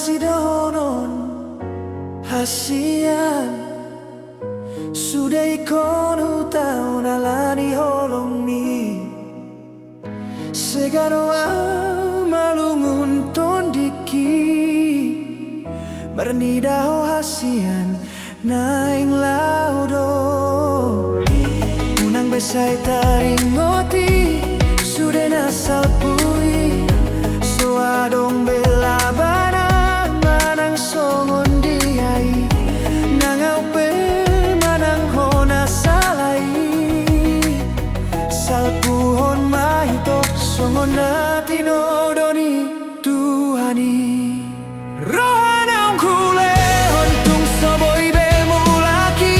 sidonon hasian sudah ikon hutau nalani holong ni seganoa malungun tondiki bernidaho hasian naing laudo unang besai taring ngoti sudah nasal pui suadong bela banang manang songon diai nangau pe manang hona salai salpuhon mahito songon natino doni tuhani rohanang kule hontung soboy bemulaki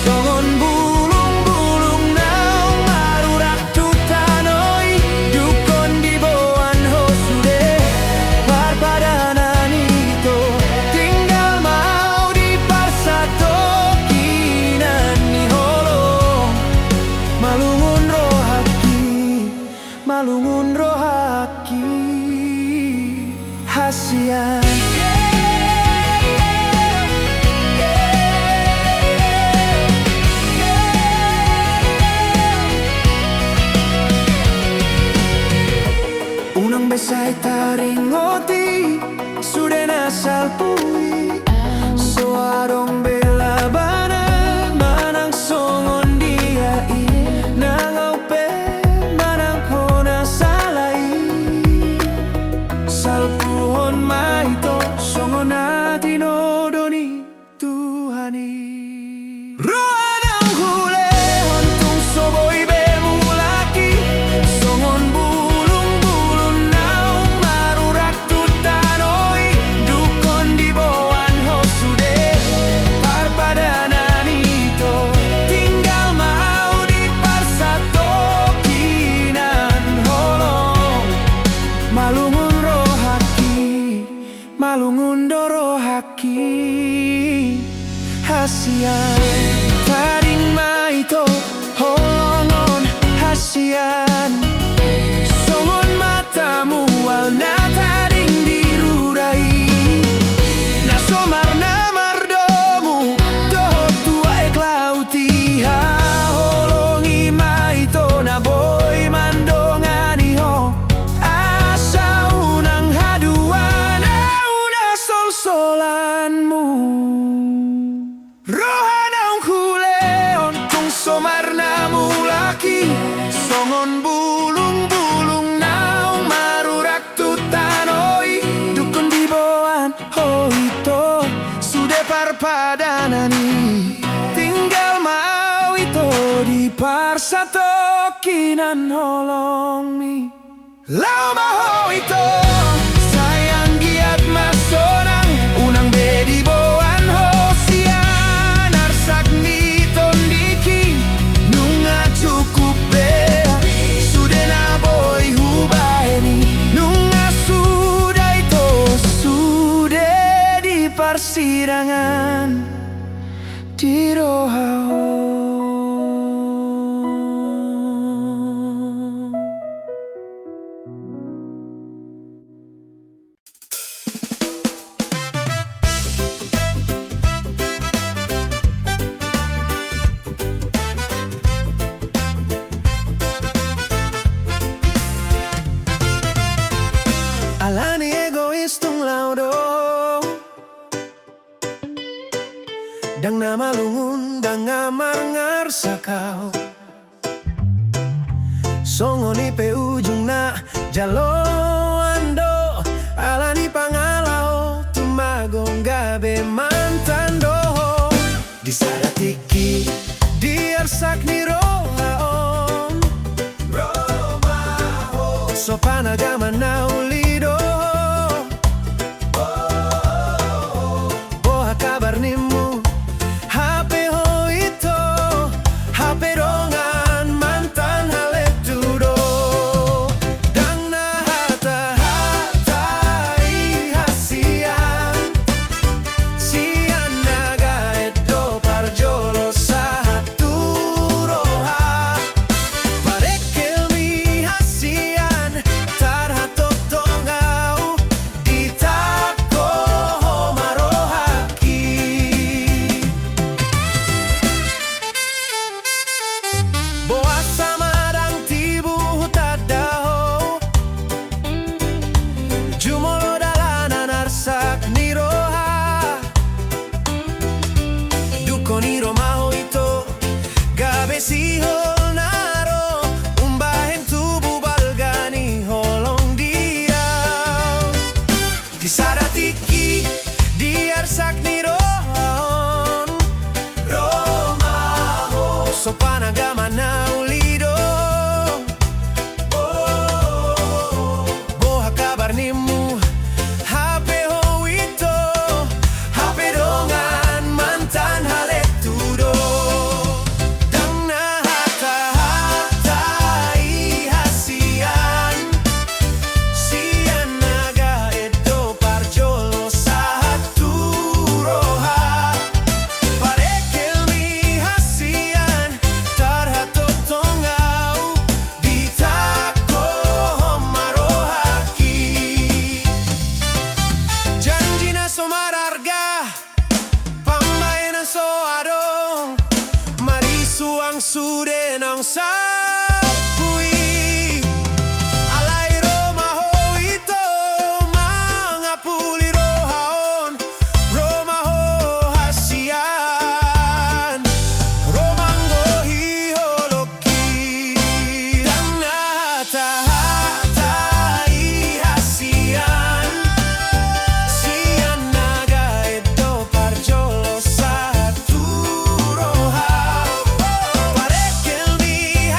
songon bulung-bulung naung marurak tutanoi dukon di boan hosude parpadanan itu tinggal mau di parsato kinan ni holong malungun rohaki hasian unang besai taring ngoti sudah nasal pui suarong bela banang manang songon diai nangau pe manang hona salai salpuhon mahito songon natino doni tuhani rohanang hule hontung soboy bemulaki songon bulung-bulung naung marurak tutanoi dukon di boan hosude parpadanan itu tinggal mau di parsato kinan holong malungun dorohaki hasian taring maito holongon hasian songon matamu walna taring dirurai na somar na mardomu doho tua ek lauti ha holongi maito na boy mandongani ho asa unang haduan una sol-solanmu rohanang hule ontung somar namulaki songon bulung-bulung naung marurak tutanoi dukun di boan hoito sudah parpadanani tinggal mau itu di parsato kinan holongmi lau maho itu sayang giat masonang unang bedi boan hosian arsak ni tondiki nunga cukup bea sudah na boy hubaeni nunga sudah itu sudah di persidangan di rohao alani egois tung laudo dang nama lungun dang ngamar ngarsakau songoni pe ujung na jalo ando alani pangalau tumagong gabe mantan doho disadatiki diarsak ni rohaon sopanagama na ulido boha kabar nimu HP ho ito HP rongan mantan haletudo dang na hata-hatai hasian sian naga edo parjolo sahaturo ha parekel mi hasian tarhatok ang sapui. Alay romaho ito, mga puliro haon, romaho hasian, romanggo hiholoki, dan hata ihasian. Sian naga edo parjolo sa turoha, parekel ni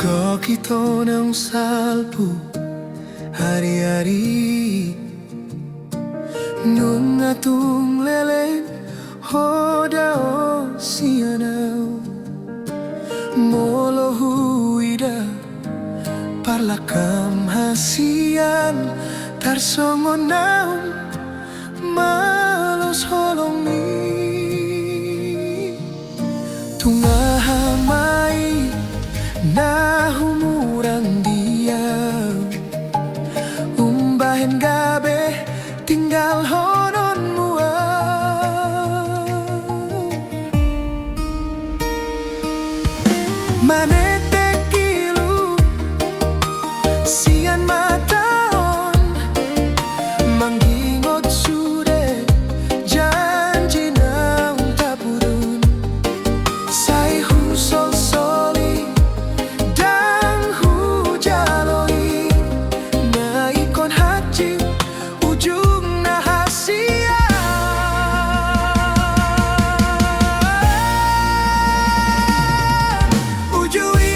Kau kita nang salpu hari-hari nung atung lelen hoda o sianau molo huida parlakam hasian tarsongo naum malos holongi tungaha mai na humurang diam umbahin gabe tinggal honon mua manete kilu sian mataon manggingot sude janji nang tapurun sai husol soli dang hujaloi na ikon haji ujung na hasia ujui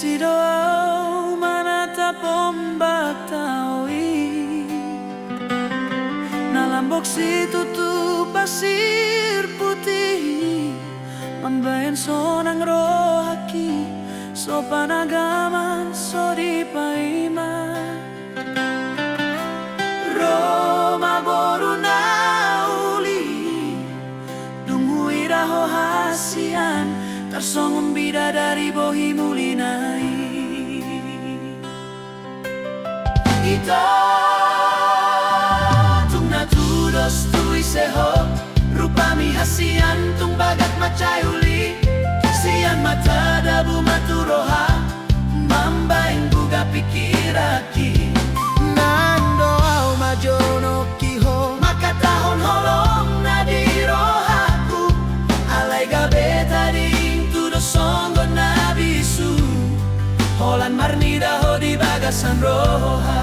isi doa manata pombak taui nalambok si tutup pasir putih mambayan sonang rohaki so panagaman so di paima Roma boru na uli dungui raho hasian tarsongong bidadari bohi mulinai ito tung natudos tui seho rupami hasian tung bagat macayuli sian mata dabu maturoha mambaing buga pikiraki nando au majono kiho makatahon holong na di rohaku alay gabe tadi tudo songgo na bisu holan marnida ho di bagasan roha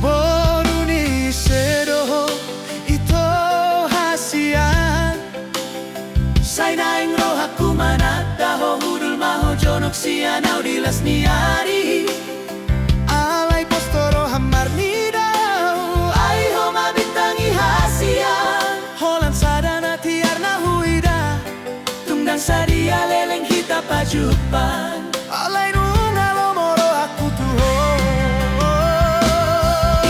boruni sedoho ito hasian say naing rohaku manata ho hudul maho jonok sian au dilas niari alay postoro hamar nidau ay ho mabintangi hasian holan sadana tiar na huida tunggang sadia leleng hita pajupan alay nunga lomoro aku tuho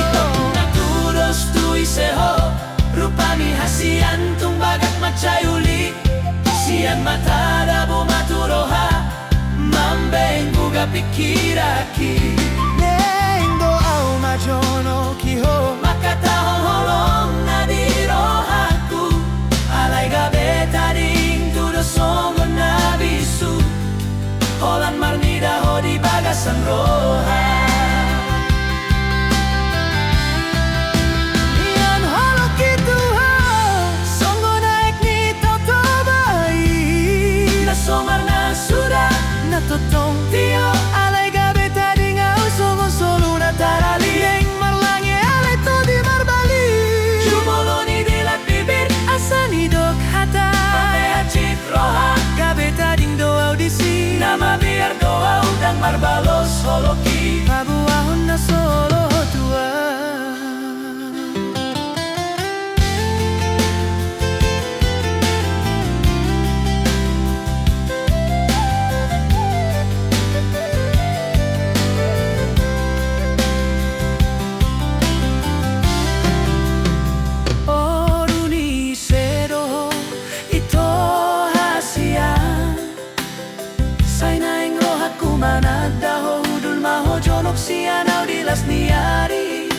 ito natudos tui seho rupami hasian tung bagat macayuli sian mata dabu maturoha mambeng buga pikiraki neng doa majono kiho makatahon holong na di rohaku alay gabe tading tudo songo na bisu holan marnida ho di bagasan roha ian holok itu ho songo naik ni toto bai na somar na sudah na totong tio alay gabe tadi ngau songo solo na tarali yang marlange alay to di marbali jumoloni dilat bibir asani dok hata pate hacit roha gabe tadi doa audisi nama biar doa udang marbalos holoki pabuahon na solo tua manadaho hudul maho jonok sian au dilas niari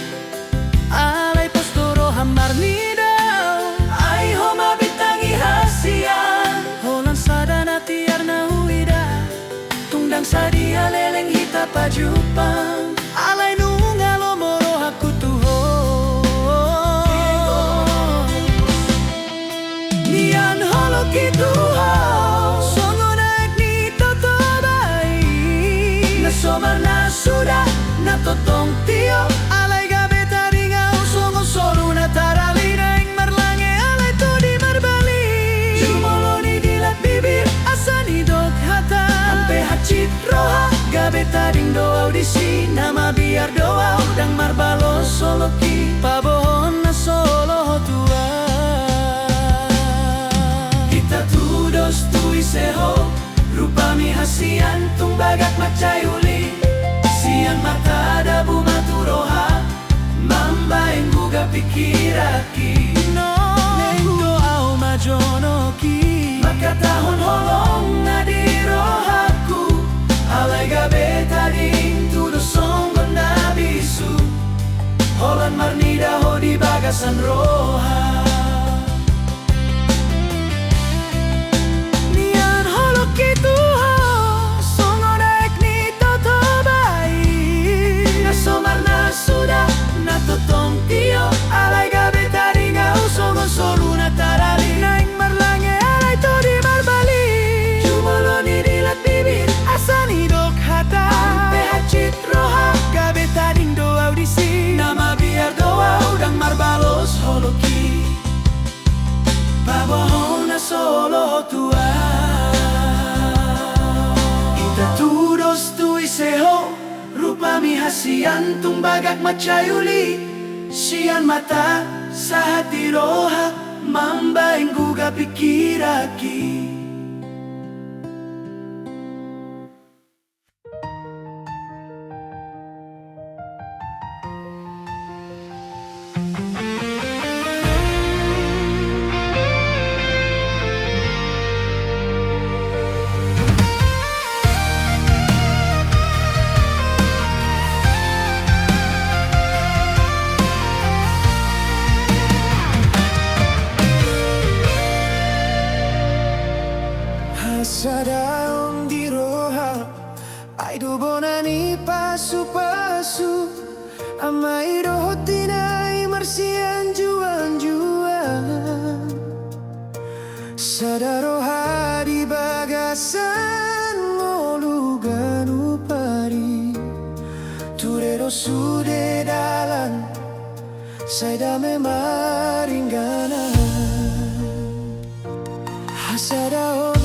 alay postoro hamar nidau ay ho mabitangi hasian holan sadana tiar na huida tungdang sadia leleng hita pajupang alay nunga lomoro aku tuho nian holok itu somar na sudah na totong tio alay gabe tadi ngau songo solo na tarali naing marlange alay to di marbali jumoloni dilat bibir asani dok hata ampe hacit roha gabe tading doa audisi nama biar doa udang marbalos soloki pabohon na solo tua kita tudos tui seho rupami hasian tung bagat macayuli sian mata dabu maturoha mambaing buga pikiraki neng doa majonoki makatahon holong na di rohaku alay gabe tading tudo songgo na bisu holan marnida ho di bagasan roha itu songo naik ni toto bai na somar na sudah na totong tio alay gabe tadi ngau songo solo na tarali naing marlange alay to di marbali jumoloni dilat bibir asani dok hata ampe hacit roha gabe tading doa audisi nama biar doa udang marbalos holoki pabohon na solo tua Upami hasian tumbagak macayuli, sian mata sa hati roha, mambaing guga pikiraki. Hasadaon di roha, ay dobonani pasu-pasu, amai dohotinai marsian juan-juan. Sadaroha di bagasan molugan upari, turero sude dalan, saya memaringgana. Hasadaon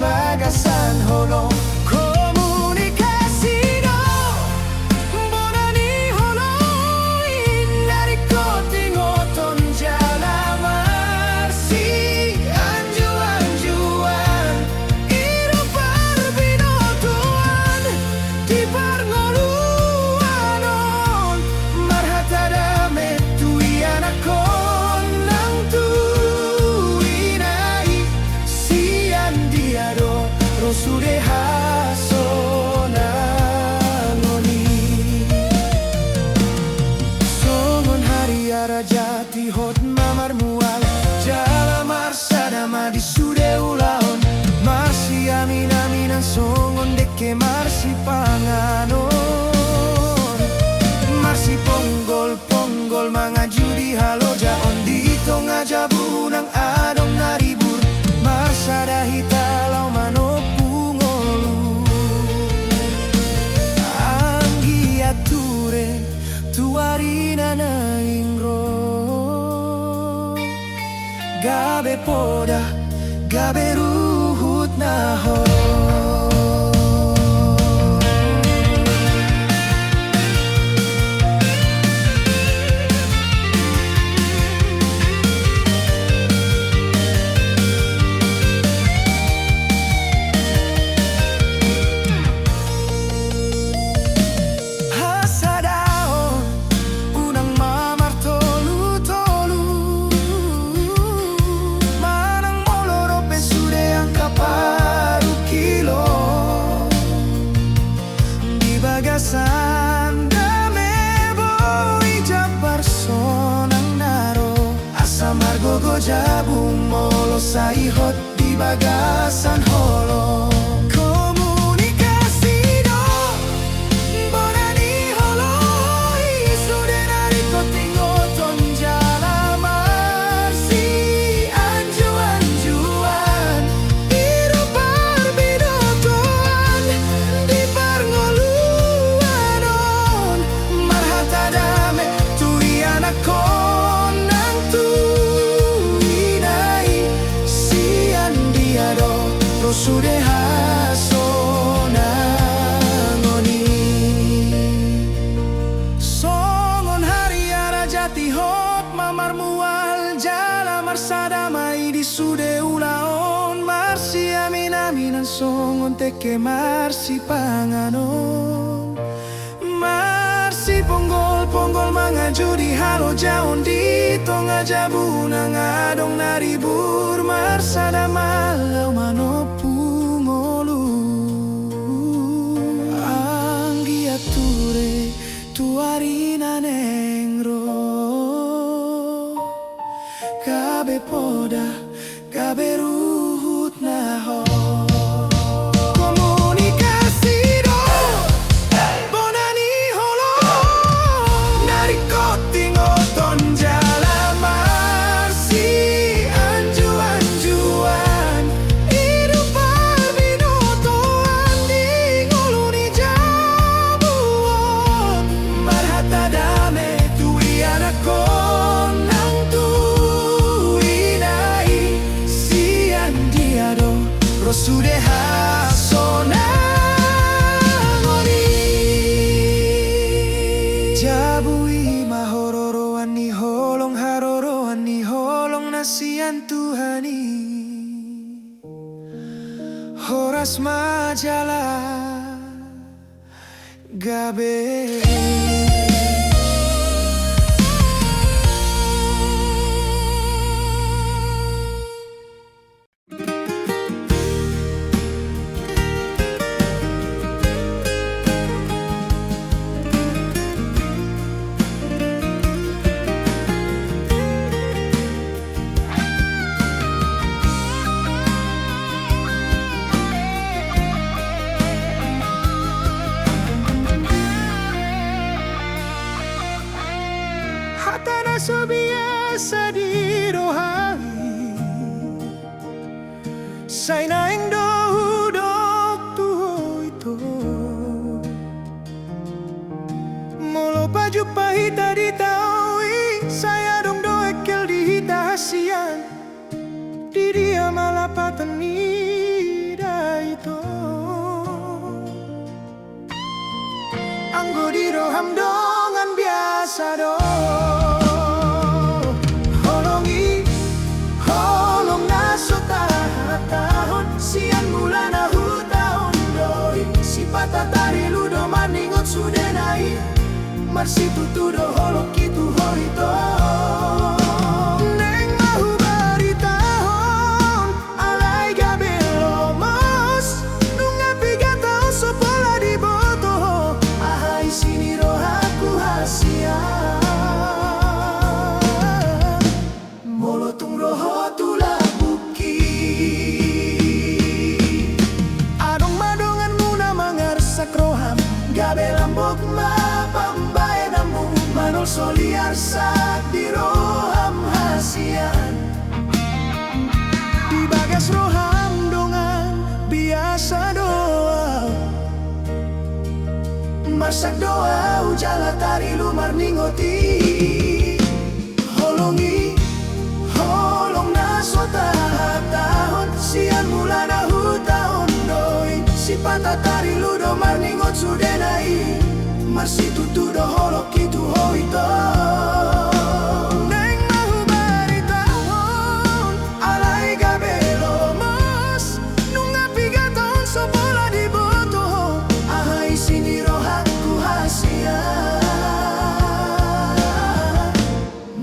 bagasan holong komunikasi do bonani holong dari kotingoton jalamarsi anjuan-anjuan iru parbinotuan di parngoluanon marhatada metui anakon nang tuinai sian diado rosude hasona ngoni songon hari arajati hot mamar mual jalamar sadama di sude ulaon marsi aminan songon deke marsi panganon marsi ponggol mangaju di haloja ondi tonga jabunang adong naribur marsada hitalau manopungolu anggiature tuarina naingro gabe poda gabe ruhut naho. Gogo jabung molo saihot di bagasan holo komunikasi do bonani holo isude nari kotingoton jalamarsi anjuan-anjuan iru parbinotuan di parngoluanon marhatada me tui anakon nang tu rosude hasona ngoni songon hari arajati hot mamar mual jalamar sadamai di sude ulaon marsi aminan songon teke marsi panganon marsi ponggol mangaju di halo jaon di tonga jabunang adong naribur marsada malau manopungolu anggiature tuarina nengro gabe poda gabe ruhut naho. Kotingoton jalamarsi anjuan sian Tuhani Horas majalah gabe. Hatana so biasa di rohani say naing dohudok tuho ito molo baju pahita di taui saya dong doekel di hita hasian di dia malapatan ida itu anggo di roham dongan biasa do. Tatari ludo maningot sudah naik Marsi tutu do holok itu horito Neng mahu baritahon alai gabelo mos Nunga piga tahun sopola di boto ahai sini rohaku hasian Molotung roho tulah buki Sakroham gabe lambok ma pambae namu manol soliar sak di roham hasian di bagas roham dongan biasa doa masak doa ujala tari lumar ningoti holongi holong nasota tahun sian mulana hutahon doi si patatari ludo marningot sudah naik Marsi tutu do holok itu hoito Neng mahu baritahon alai gabelo mas Nunga piga tahun sopola di boto ahai sini rohaku hasian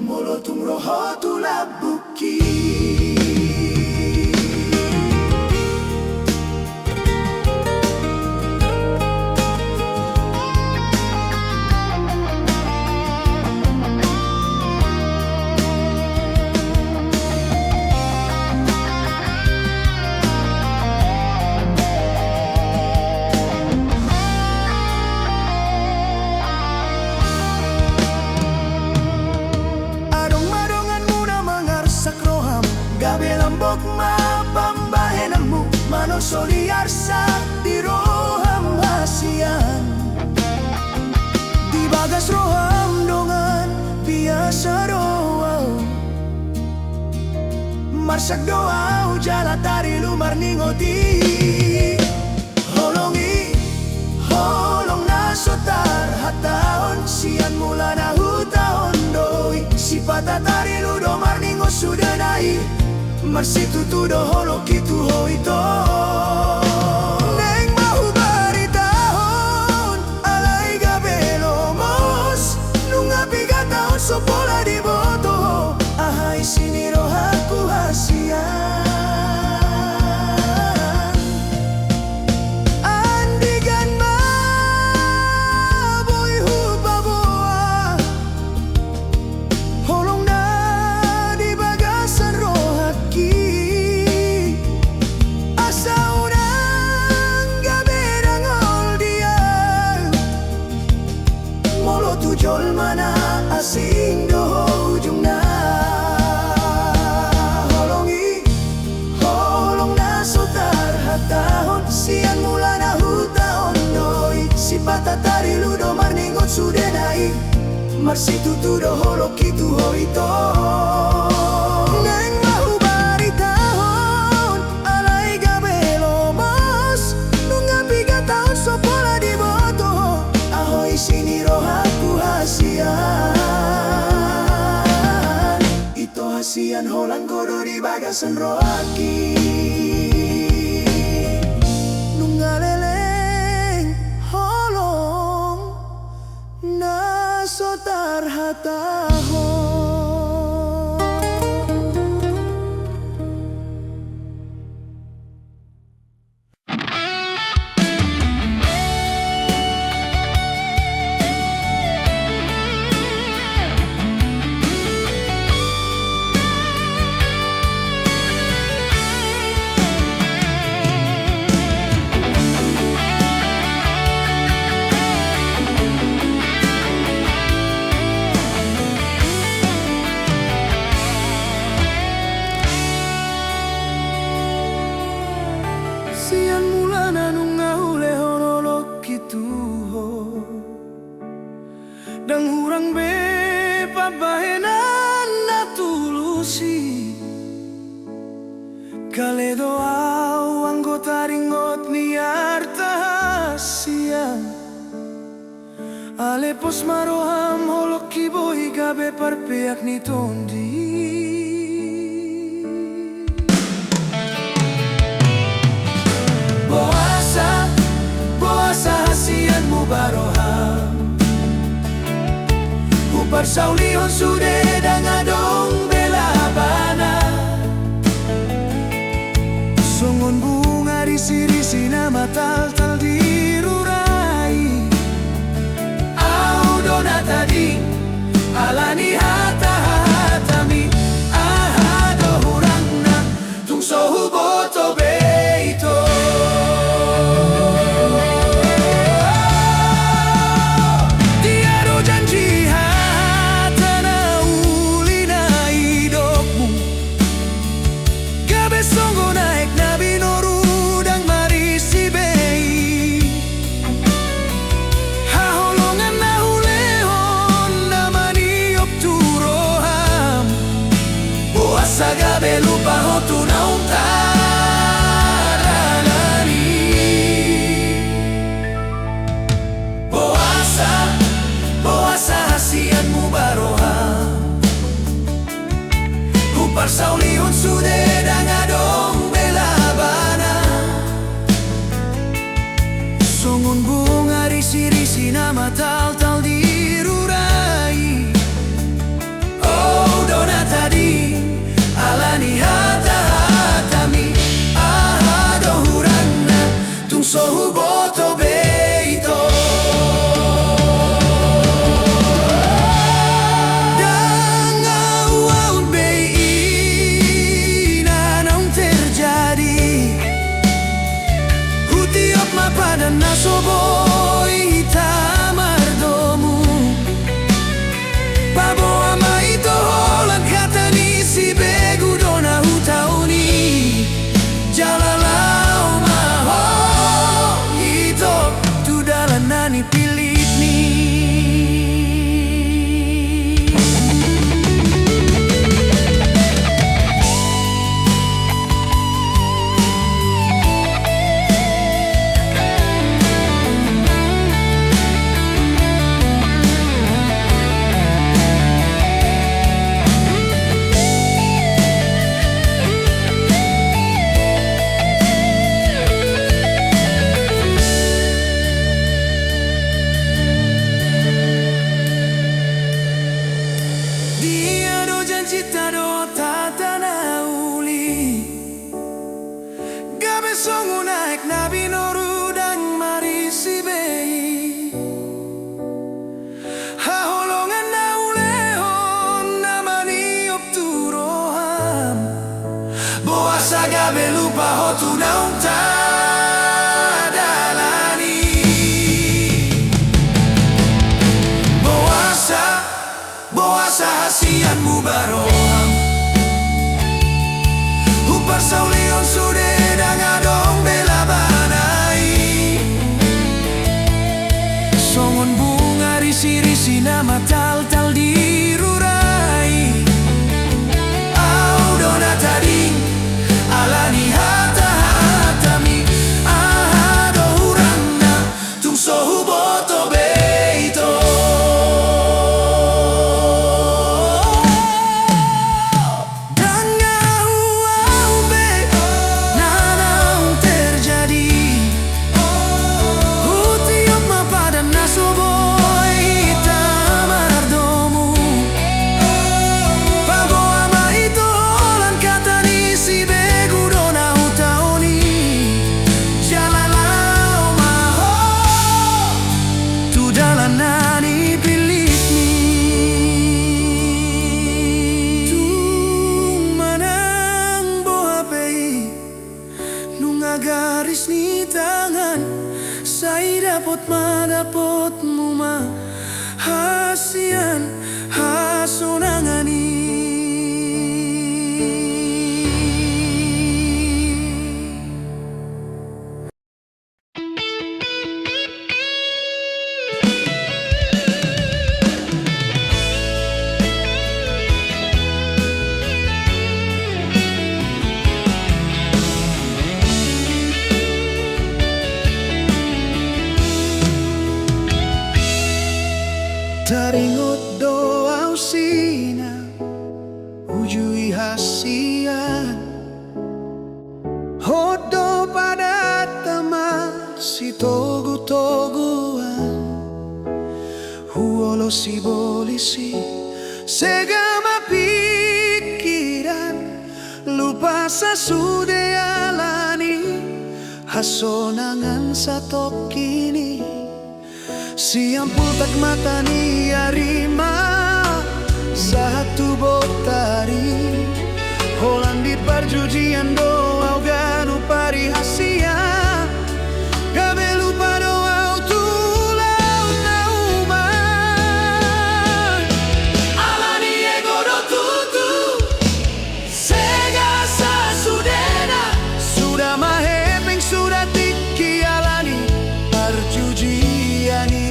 Molotung roho tulah buki Lambok ma pambahe namu manol soliar sak di roham hasian di bagas roham dongan biasa doa marsak doa ujala tari lumar ningoti holongi holong nasotar hataon sian mulana hutahon doi si patatari ludo marningo sudah naik Marsi tutu do holok itu hoito Neng mahu baritahon alai gabelo mos Nunga piga tahun sopola di boto ahai sini rohaku hasian Andigan ma boy hupa boa Holong na di bagasan rohak asa orang gabe dangol dia molo tujol mana asing doho ujung na holongi holong na sotar hatahon sian mulana hutahon doi si patatari ludo marningot sudah naik marsi tutu do holok itu hoito sini rohaku hasian itu hasian sian holang godo di bagasan roaki nungaleleng holong na sotar hataho. Sian mulana nunga hule honolok gitu ho dang hurang be pabahenan na tulusi kale doa anggota ringot ni artahasia ale pos maroham holok kiboy gabe parpeak ni tondi. Boasa hasian mu baroham Upar saulihon sude dangadong bela bana Songon bunga risi-risi nama tal-tal dirurai Au dona tadi alani hata-hatami Ahado hurangna tung sohu boto beito. Sagabe lupa hotu na untaralani Boasa hasian mu baroham Upar saulihon sude dangadong bela bana Songon bunga risi-risi nama tal-tal dirurai Oh dona tadi alani hata-hatami ahado hurangna tung sohu boto beito. Dan awal beina naung terjadi hutiop mapadan nasoboi tamardomu Pabo ama ito holang kata ni si begu dona hutauni jalalau maho ito tu dalan nani pilit ni cita do tatana uli gabe songu naik nabi noru dan marisi bei haholongan na ulehon namani opturoham boasa gabe lupa hotu naung tadalani boasa hasian mu baroham Upar saulihon sude dangadong bela banai Songon bunga risi-risi nama tal-tal dirurai Au dona tadi alani hata-hatami ahado hurangna tung sohu boto beito. Dan Manani pilitni tung manang bohapei nunga garis ni tangan sai dapat madapot muma hasian hasonangani. Taringot doa usina ujui hasian hodo pada tama si togu-toguan huolo si bolisi segama pikiran lupa sasude alani hasonangan satok kini. Siang putak mata ni arima satu botari holang di perjudian doa ganu pari hasia gabe lupa doa tulau nauman alani ego do tutu sega sasudena sudah mahepeng sudah tiki alani perjudiani.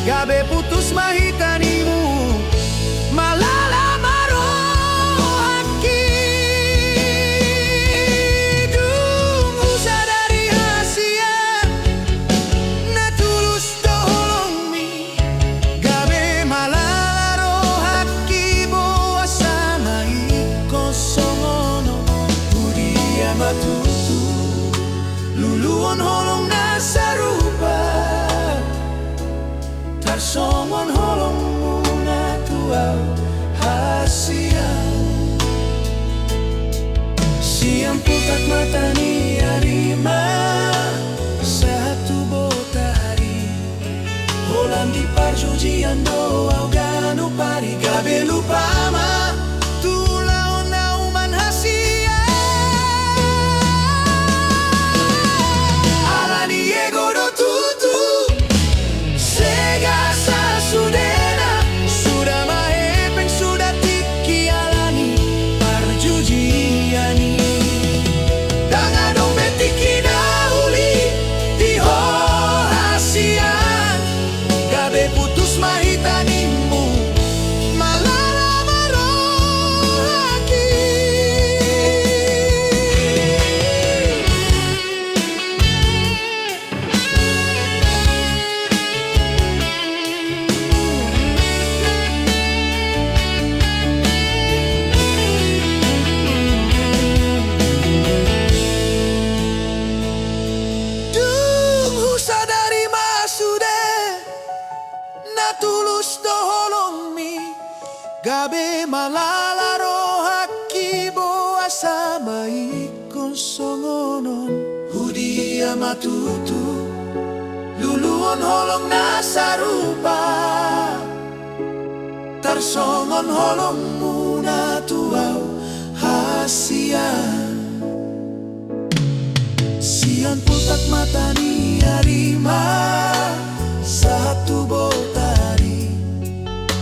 Gabe putus mahitanimu malala marohaki dung usah dari hasian na tulus doholongmi gabe malala rohaki boa sama ikosongono budia matutu luluon holong nasarupa tarsongon holong muna tuaw hasian. Siang putak mata ni arima satu botari holang di perjudian doa ganu pari gabe lupa ma tulau nauman hasian alani ego do tutu sega sasudena sudah mahepeng sudah tiki alani perjudiani danga dompet tiki nauli di hasian gabe putus mahitanimu malala marohaki. Tulus doholongmi gabe malala rohaki boa sama ikon songonon hudia matutu luluon holong nasarupa tarsongon holong muna tuaw hasian. Siang putak mata ni arima satu botari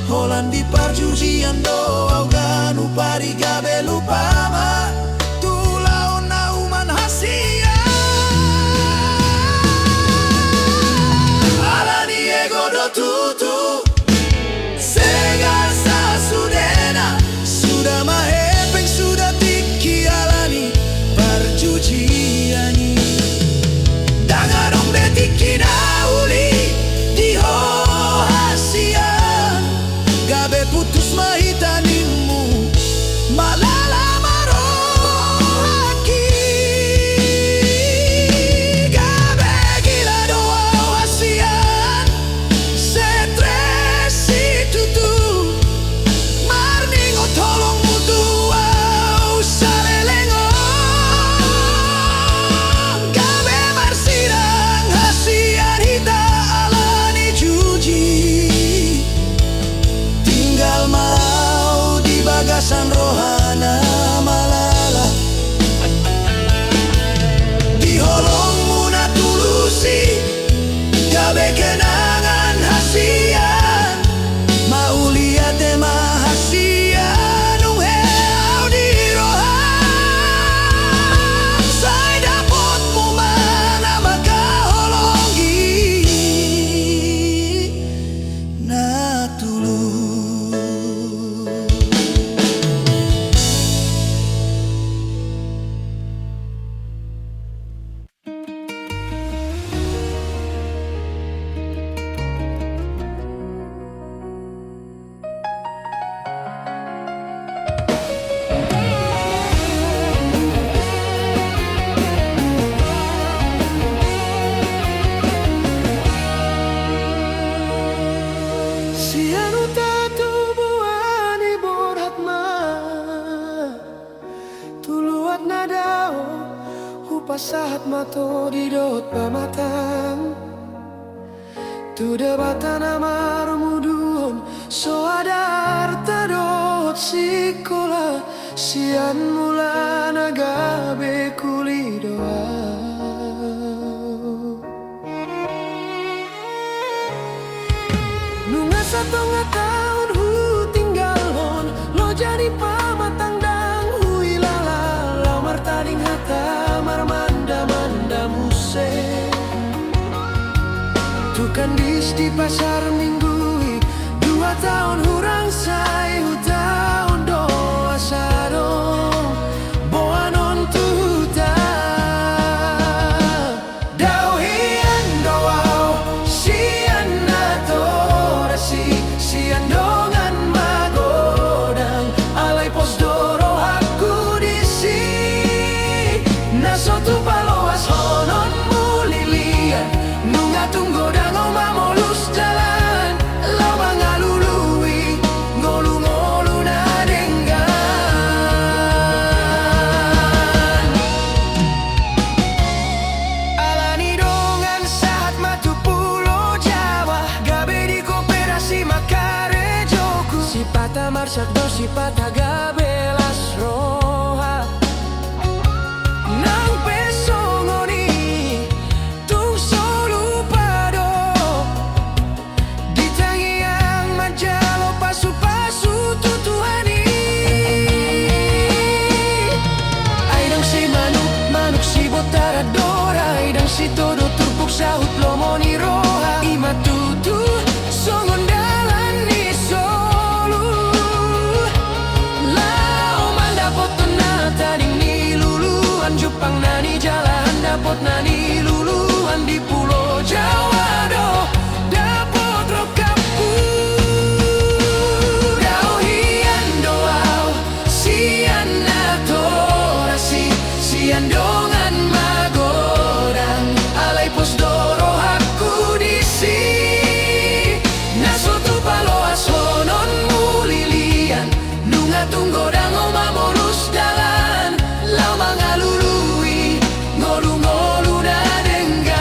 holang di perjudian doa ganu pari gabe lupa ma tulau nauman hasian alani ego do tutu sega sasudena sudah mahepeng sudah tiki alani perjudiani danga dong betiki nauli di hasian gabe putus mahitanimu malala marohaki gabe gila doa hasian setres tutu marningo tolong mutu au salelengo pasahat mato didot pamatang tu debatan amar mudun so adar tadot sikola sian mulan agabe kuli doa nunga satonga tahun hu tinggalon lo jadi pamatang dang hui lala lamar tading hata marmanda manda muse tukan di pasar minggu 2 tahun hurang say tahun doa sarong boanon tuta dauhian doau sian natorasi sian dongan magodang alai pos doro aku disi nasotu paloas honon mulilian nunga tunggu dango mamolus jalan lama ngalului ngolu-ngolu na denggan alani dongan saat matu pulau Jawa gabe di koperasi makare joku si pata marsak do si pata gabe las roha nang pesongoni tung solu pado ditangi yang majalo pasu-pasu tutuhani aidang si manuk si botara dora aidang si todo turpuk sahut lomoni roha ima tutu songon dalan ni solu lao manda potona tading ni luluan Jepang nani jalan dapot nani luluan di pulau Jawa do dapot rokapu dauhian doau sian natorasi sian dongan magodang alai pos doro aku disi nasotu paloas honon mulilian nunga tunggo dango mamorus dalan lama ngalului ngolu-ngolu na denggan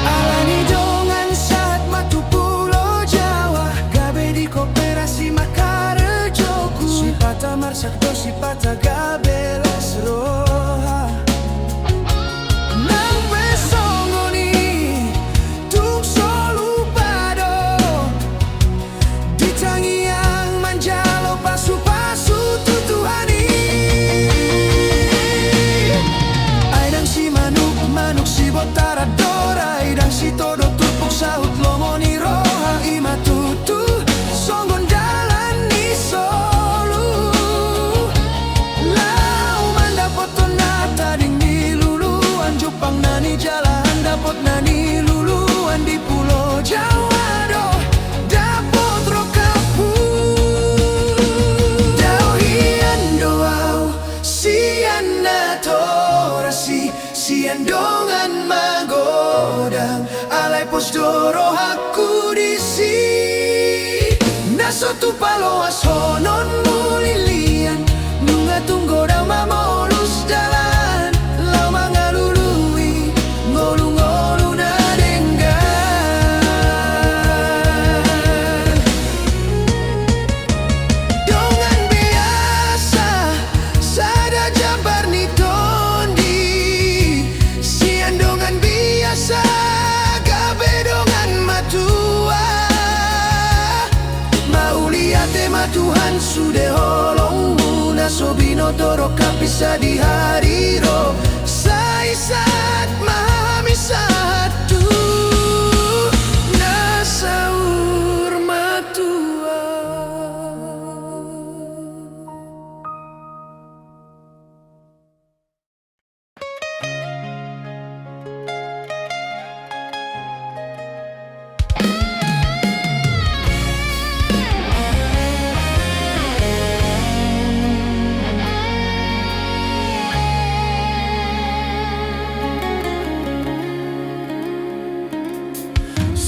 alani dongan saat matu pulau Jawa gabe di koperasi makare joku si pata marsak do si pata gabe las roha nang besongoni tung solu pado ditangi yang manjalo pasu-pasu tutuhani aidang si manuk si botara dora aidang si todo turpuk sahut lomoni roha ima tutu songon dalan ni solu lau manda potona tading ni luluan Jepang nani jalan dapot nani luluan di pulau Jawa do dapot rokapu dauhian doau sian natorasi sian dongan magodang alai pos doro aku disi nasotu paloas honon mulilian nunga tunggo dang mamolus jalan lama ngalului ngolu-ngolu na denggan dongan biasa sada jabar ni tondi sian dongan biasa gabe dongan matua mauliate matuhan sudeho bisa di hari ro saisat mahami satu nasaur matua.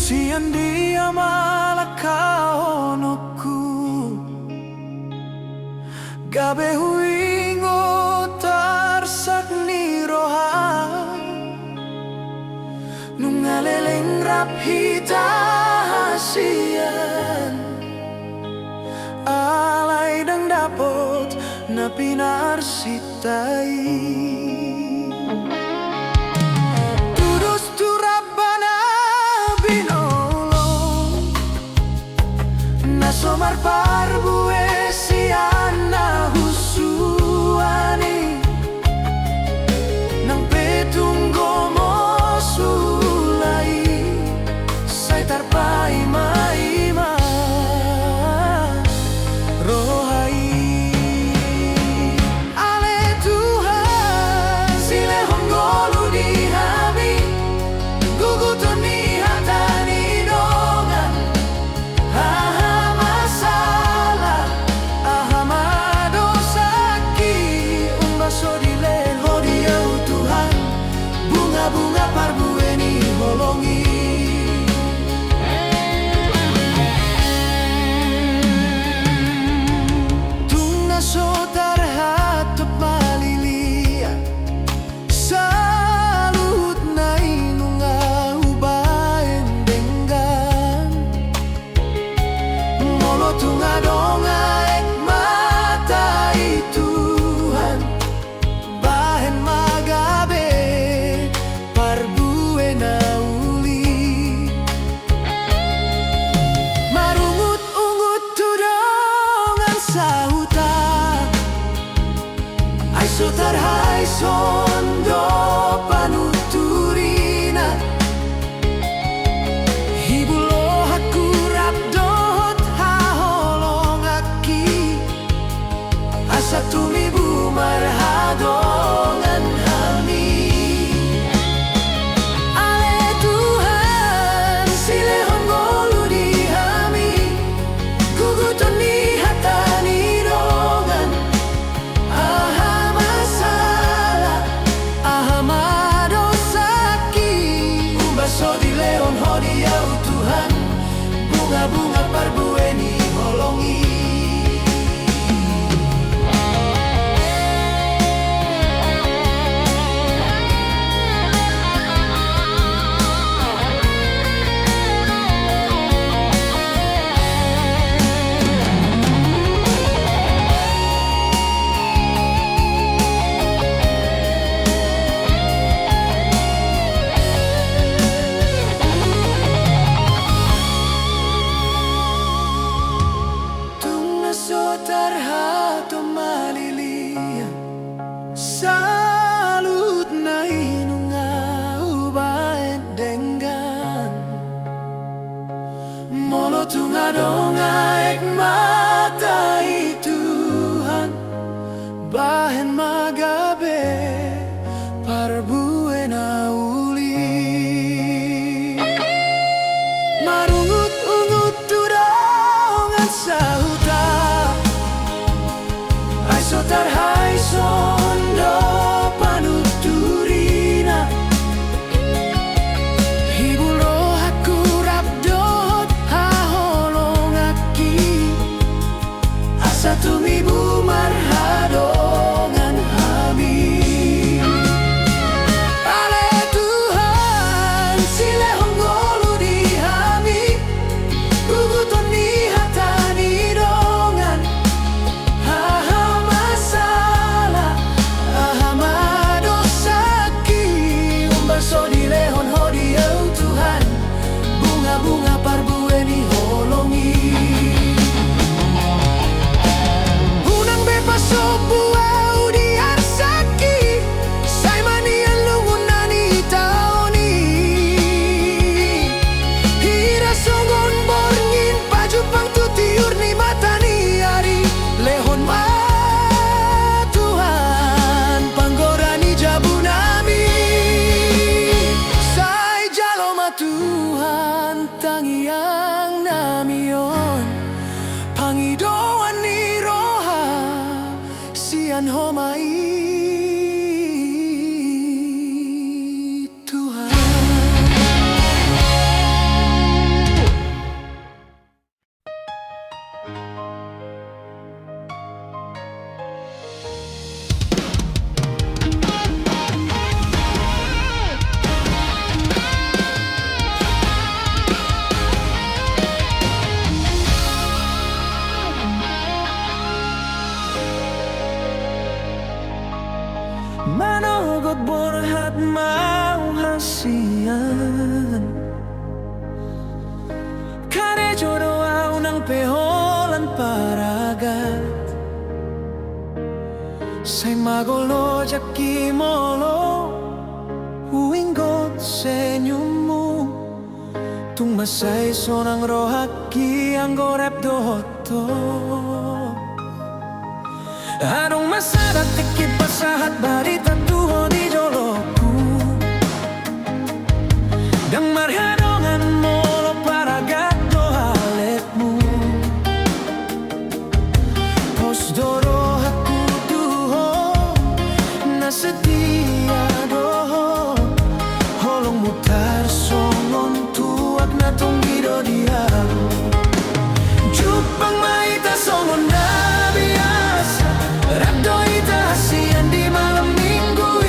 Sian dia malakaonoku gabe huingo tarsak ni roha nungaleleng rap hita hasian alay dang dapot na pinarsitai. Somar parbue siana husuani nang petunggo mo sulai sai tarpai maima rohai ale Tuhan sile honggolu di hami gugutoni hatani dongan bunga parbueni holongi tunga sotar hatop malilia salut na inunga ubaen denggan molo tunga donga ek mata Tuhan bahen magabe parbue na uli marungut-ungut tudongan sahuta ay sotar hai sondo panuturina hibulo hakurap dot haholongaki asa tumibu marhadongan hami. Bunga parbueni holongi tarhato malilia salut na inunga ubaen denggan molo tunga donga ek mata Tuhan bahen magabe parbue na uli marungut-ungut tudongan sahuta sotar hai sondo panuturina hibulo hakurap dot haholongaki asa tumibu marhadongan hami Tuhan. Manogot borhat mau hasian Kare jodoh ng peholan paragat Say magolo jaki molo Huinggot senyummu Tung masay sonang rohaki ang gorep doto Anong masarap tikip pasahat barita tuho di joloku Dang marhadongan mo lo paragat do haletmu Pos doro aku duho na setia doho Holong mutar songon tuak na tonggido diao Jupang maita songon na biasa Rabdo ita hasian di malam minggu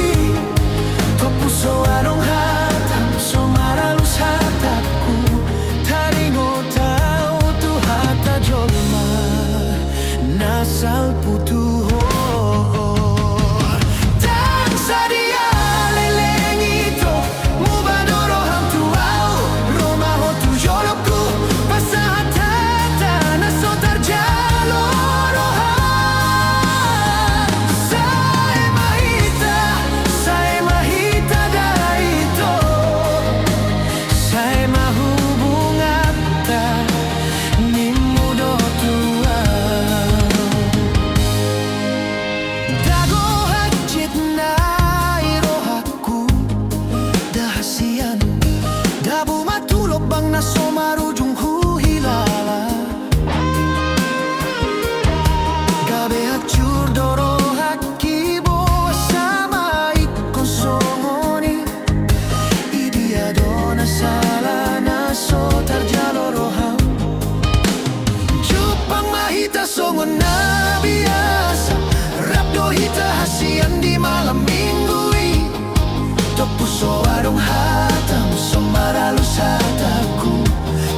Topuso anong hatam so maralus hataku Taringo tau tu hata jolma Nasal putuho Dan sadia leleng ito Mubadoro ham tuau Romaho tu joloku Pasahat hata nasotar jaloro Bang na somarujung huhilala Gabe hacur doro haki boa sama ikon somoni Idia dona sala na sotar jaloroham Jupang mahita songon na biasa Rabdo hita hasian di malam minggu Topuso adong hatam somaralus hataku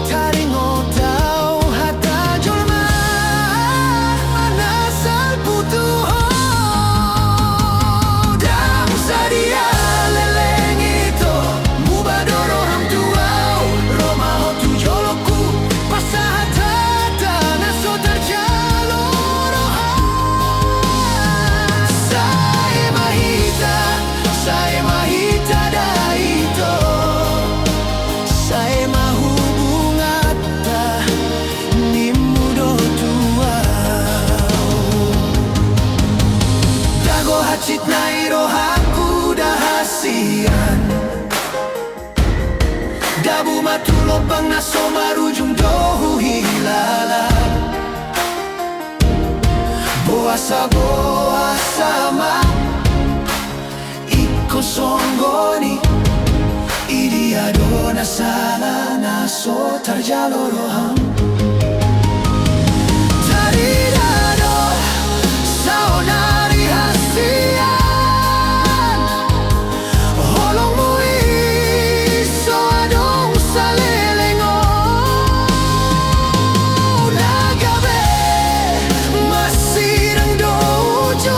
Taringo tau hata jolma Manasal putuho Dang sadia leleng ito Mubadoro ham tuau Romaho tu joloku Pasahat hata nasotar jalorohan Saya mahita daito Saya mahubung ata Ni mudo tuau Dago hacit na irohaku dahasian Dabu matulopang naso marujung dohu hilala Boasa ma Kosongoni Idia dona sala na sotar jaloroham Taridado saonari hasian Holong mui so adong salelengo Nagabe masirang dojo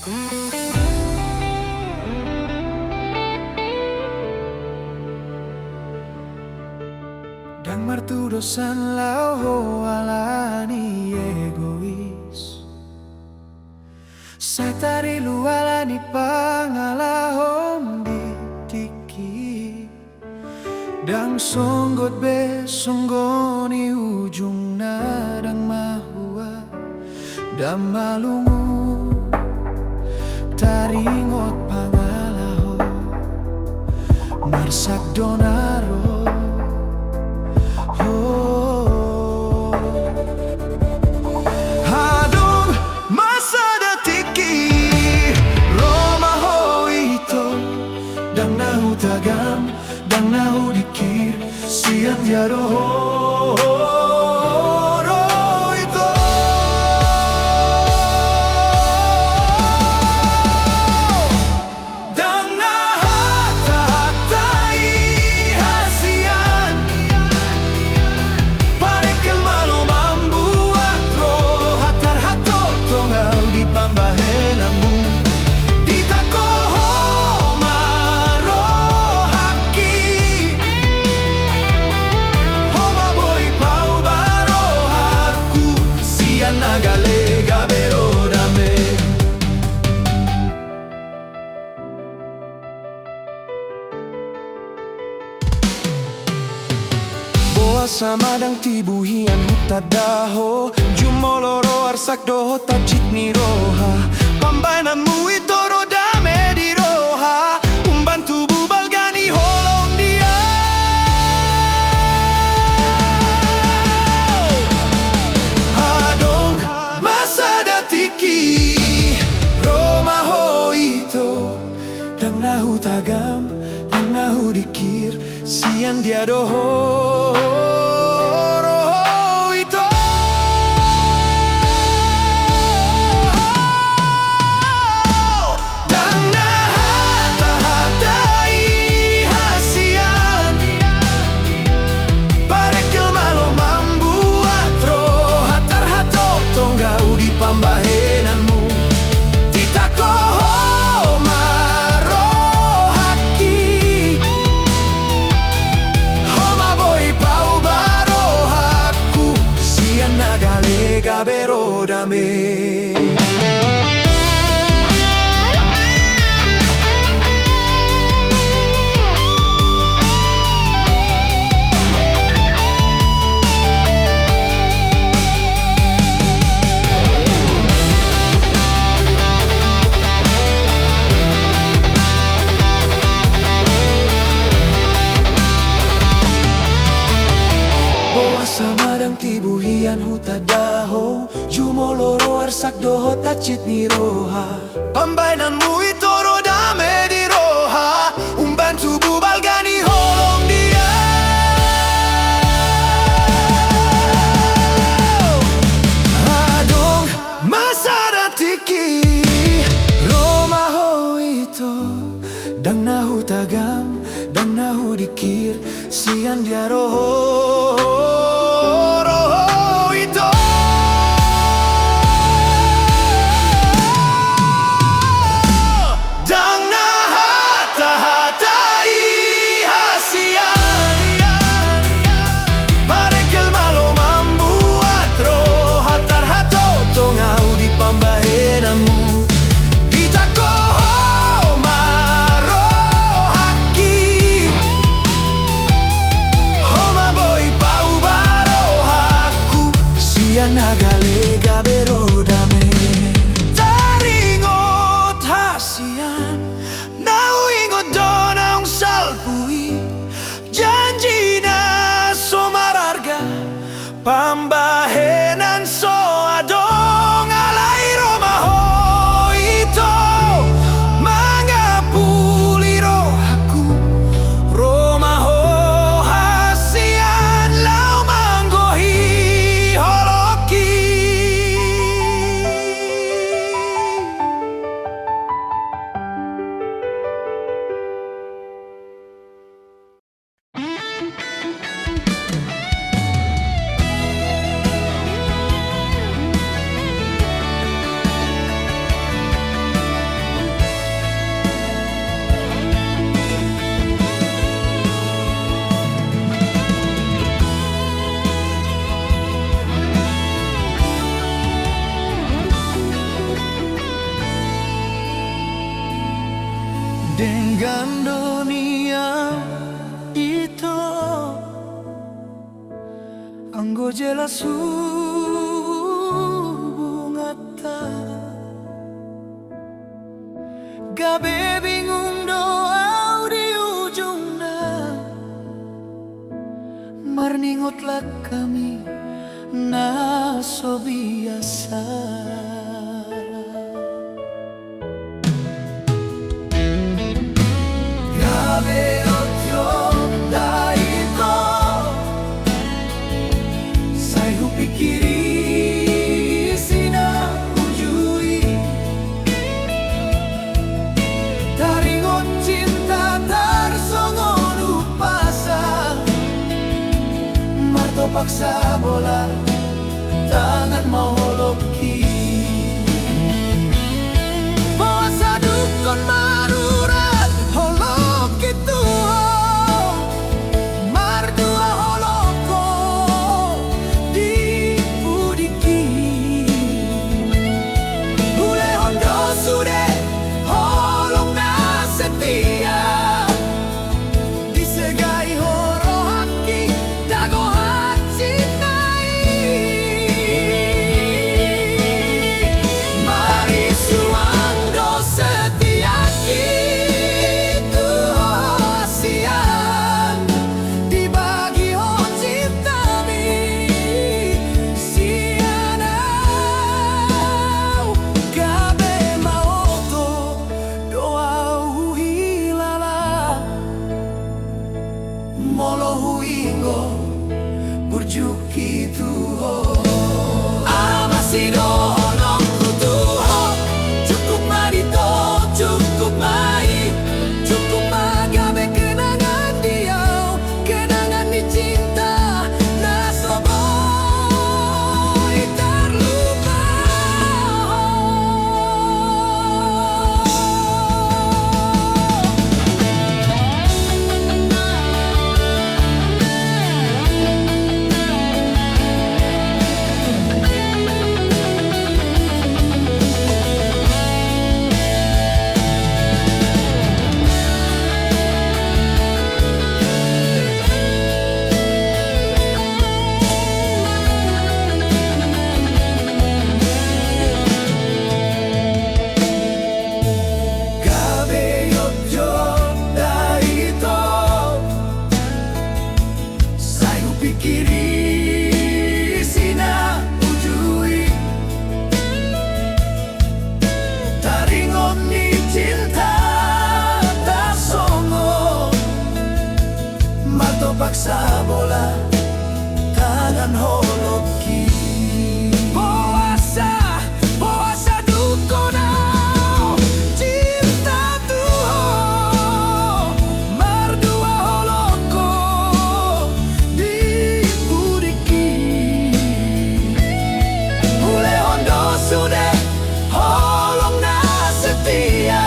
Dan martu dosan lau alani egois Satari lualani pangalahom di tiki Dang songgot be songgoni ujung nadang mahua Dan malungu taringot pangalaho Marsak donaro Hadong masa datiki Roma ho ito Dang nahu tagam Dang nahu dikir Siang tiado ito Dang nahata-hatai hasian Parekel malo membuat roh Hatar-hato tongau di pambahenamu Ditakoho marohaki Homa boy pau barohaku Sian nagalega berodame Boa sama dang tibuhian hutadaho Jumoloro arsak doho tajit ni roha Pambainamu itoro dame di roha Umbantu bubalgani holong dia Hadong masa datiki Roma ho ito Dang nahu tagam Dang nahu dikir Sian dia doho ito Dang nahata-hatai hasian Parekel malo membuat roh Hatar-hato tonggau di pambahenanmu Ditakoho marohaki Homa boy pau barohaku Sian nagalega berodame Boa sama dang tibuhian hutadaho Jumoloro arsak doho tacit ni roha Pambainanmu itoro dame di roha Umbantu bubalgani holong dia Hadong masa datiki Roma ho ito Dang nahu tagam Dang nahu dikir Sian dia roho ito Dang nahata-hatai hasian Parekel malo membuat roh Hatar-hato tongau di pambahenanmu Ditakoho marohaki Homa boy pau dengan dunia itu. Anggo jelas hubungan gabe bingung doa di ujungnya. Marningotlah kami naso biasa. Gabe otyo daito saya pikiri sina ujui taringon cinta tarsongon upasa marto paksa bola tangan mau loki masa dukun marurat holok itu mardua holoko di budiki bule hondo sude holong na setia disegai horo haki dago hachi nai mari suando setia itu hasian dibagi ho cintami sianau gabe maoto doa hilala molo huingo burjuki tuho amasido nong kutuho cukup marito cukup mai cukup magabe kenangan dia kenangan di cinta nasoboy terlupa. Gabe yojo daito saya pikiri sina ujui taringon ni cinta tak songo mato paksa bola tangan holoki puasa dukonau cinta tuho mardua holoko di budiki bule hondo sude holong na setia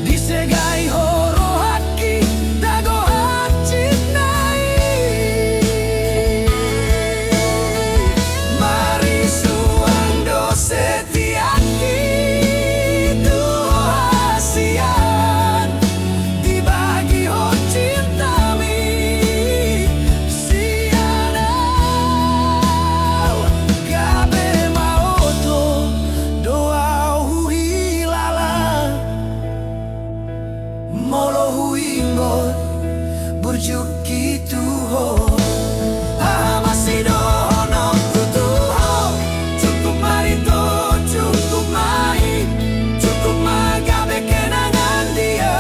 disegai horo haki dago hachi nai mari suando setia itu hasian dibagi ho cintami sianau gabe maoto doa hilala molo huingot burjuki tuho amasido nong kutuho cukup marito cukup mai cukup magabe kenangan dia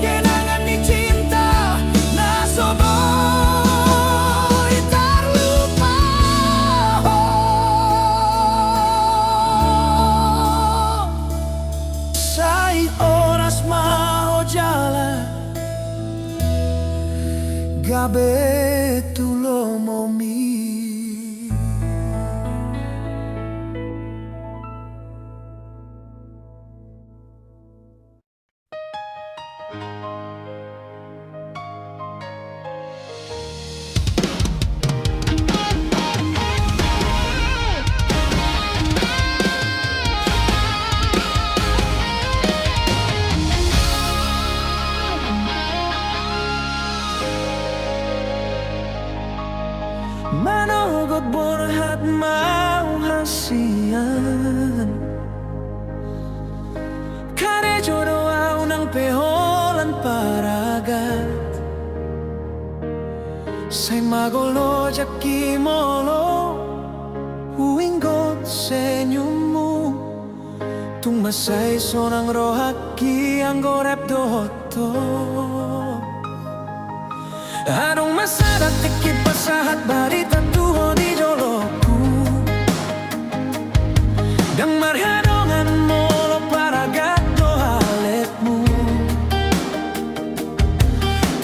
kenangan di cinta nasoboy terlupa. Sai oras mau jalan gabe tulo momi. magolo jakimolo uingot senyummu tung masay sonang rohaki ang gorep doto. Anong masadat ikipasahat barita tuho di joloku dang marhadongan mo lo para gato haletmu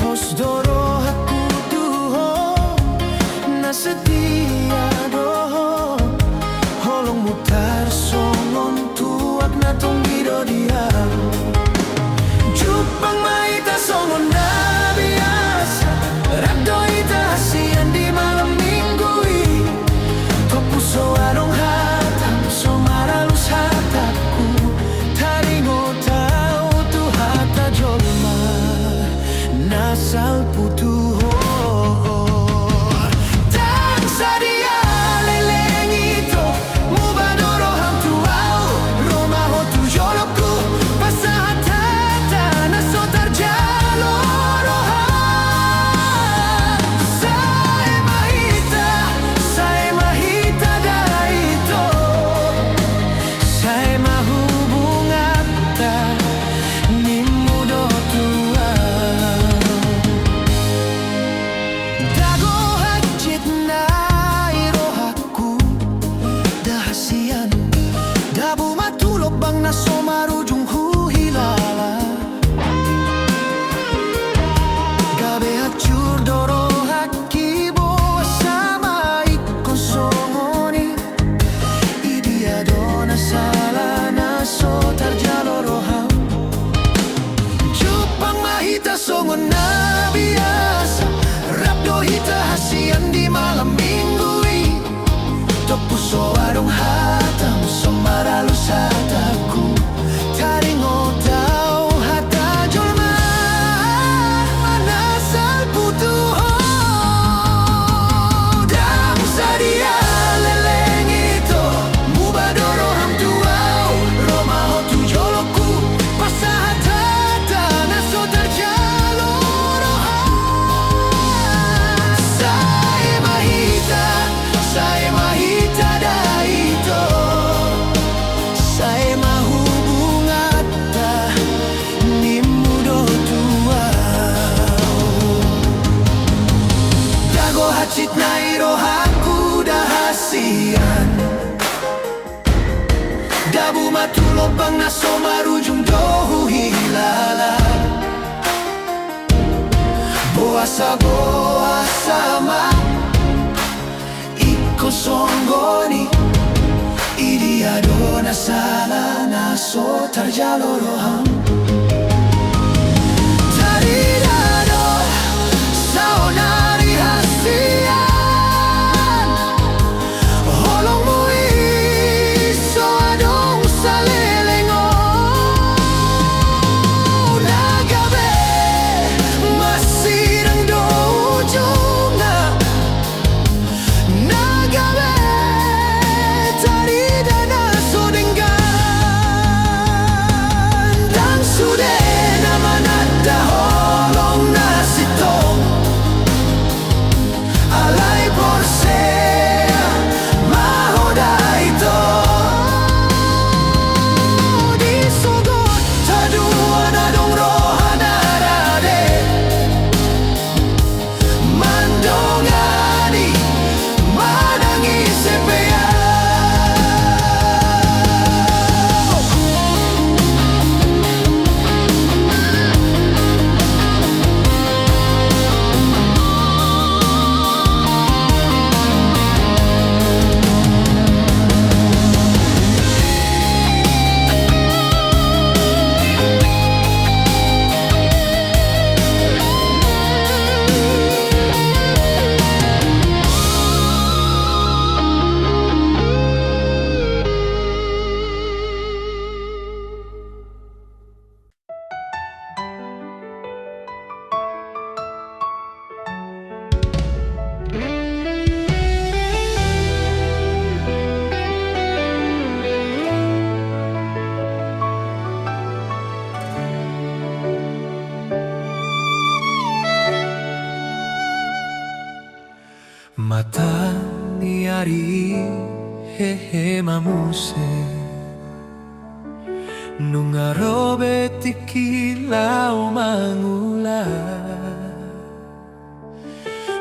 pos doro aku tuho nasetia doho holong mutar songon tuak na tonggido dia jupang maita songon na biasa rado ita hasian di malam minggu to puso anong hatam so maralus hataku taringo tau tu hata jolma nasal putuho dan sadia leleng ito mubadoro ham tuau romaho tu jolokku pasahat hata nasotar jaloroha saya mahita daraito saya mahubungata ni mudo tua dago hajit na irohaku dahasian dabu matulog bang naso marujung huhilala gabe hacur doro haki boa sama ikosongoni idia dona sala naso tarjaloroham jupang mahita songon na biasa rapdo hita hasian di malam minggu to puso arong hatam so maralus hataku taringo tau hata jolma manasal putuho dang sadia leleng ito mubadoro ham tuau romaho tu joloku pasahat hata naso tarjaloroha saya mahita daito saya mahubungata ni mudo tua dago hacit na irohaku dahasian dabu matulog bang naso marujung dohu hilala boasa sama ikosongoni idia dona sala naso tarjaloroham taridado saonari hasian holong mui so adong salelengo nagabe masirang dojona nagabe tarida naso dengan hari hehe mamuse nungaro betikilau mangula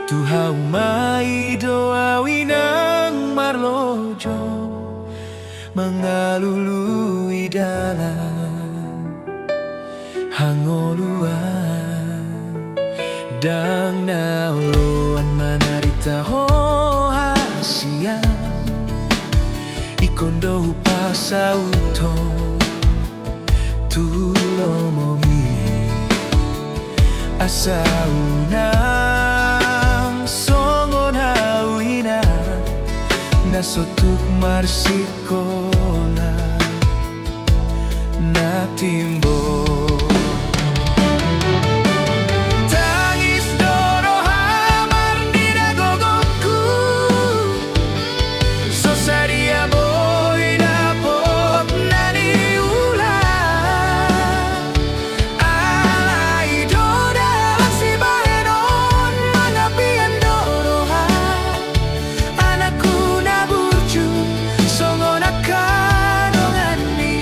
Tuhau mai doa winang marlojo mengalului dalam hangoluan dang nauluan manarita ho hasiang ikondo pasauto tulomomi asaunang songon hawina nasotuk marsikola na timbo tangis doro hamar di dagogoku sosaria boy dapot nani ulang alai doda si bahenon mangapian doroha anakku naburju songon akadongani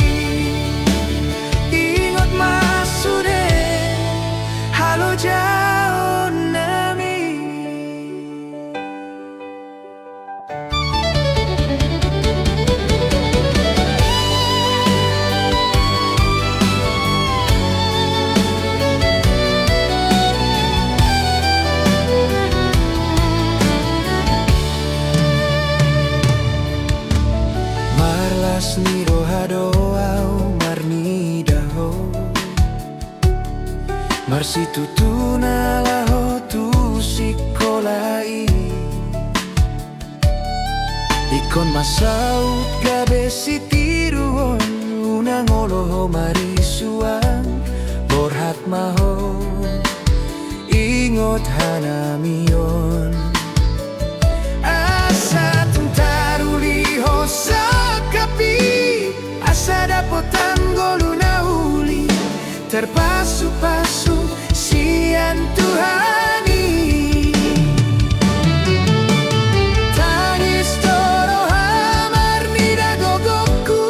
ingot masude halo jauh nami marlas ni rohadoau marni daho marsi tutuna laho tu sikolai ikon masaut gabe sitiruon unang oloho marisuan borhat maho ingot hanamion asa tentaruli hosakapi asa dapotan goluna uli terpasu-pasu sian Tuhani tangis toro hamar ni dagogoku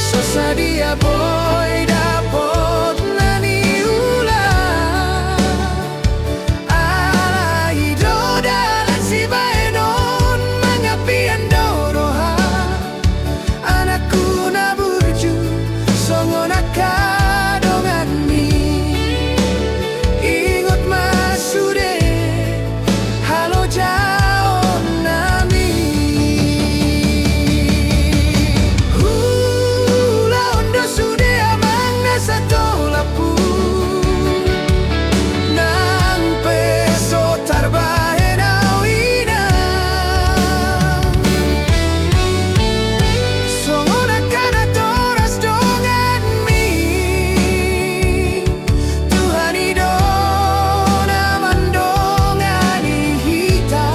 sosadia boy dapot nani ulang alai doda si baenon mangapian doroha anakku naburju songon akadongani ingot masude halo jauh nami hula ondo sude amang nasa tolapu nang peso tarbahenau inang songon akadatoras dongan mi Tuhani dona mandongani hita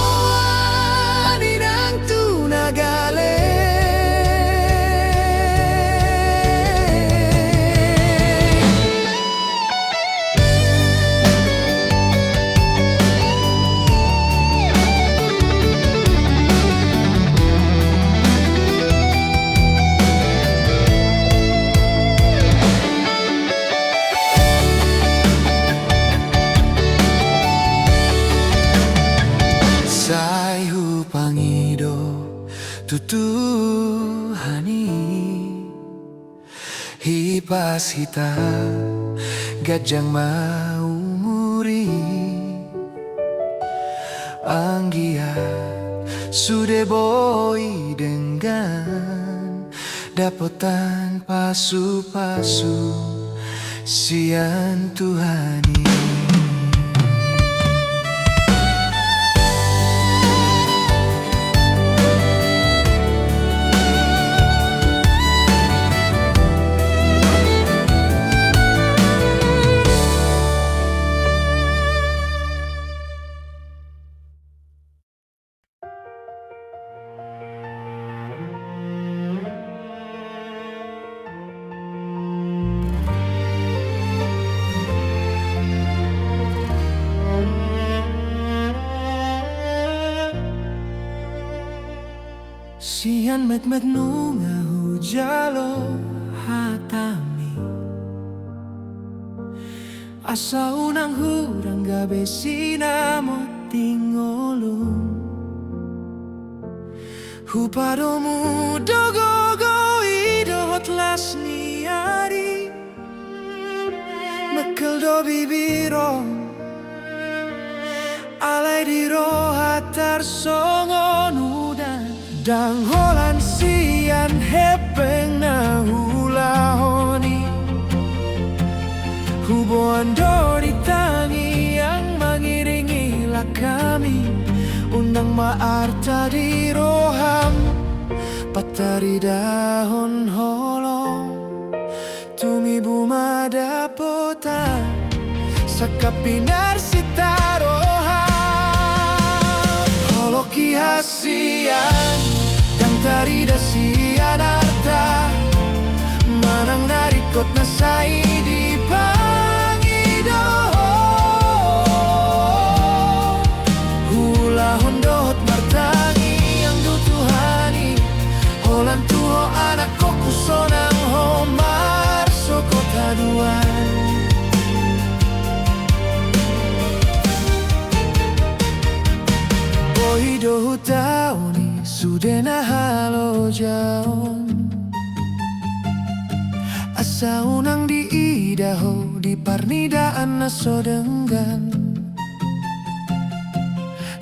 dangoloan inang tunagale Sai hupangido tutuhani hipas hita gajang maumuri anggiat sude boy dengan dapotan pasu-pasu sian Tuhani Sian met nunga hujalo hatami asa unang hurang gabi sinamot tingolong Hupadomu dogogo idot las niari Mekel do bibiro Alay di rohatar songon udan Dang holan sian hepeng na hulahoni Huboan do ditangi yang mengiringilah kami Undang maarta di roham Patari dahon holong Tumi buma dapota Sakapinar sitaroham Holoki hasian Yang tari dasian arta Manang narikot na say di pangidoho Hondohot martangi yang dutuhani Holan tuho anak ko kusonang homar sokotaduan Boy dohu tauni sudena halo jaon Asa unang di idaho di parnidaan na sodenggan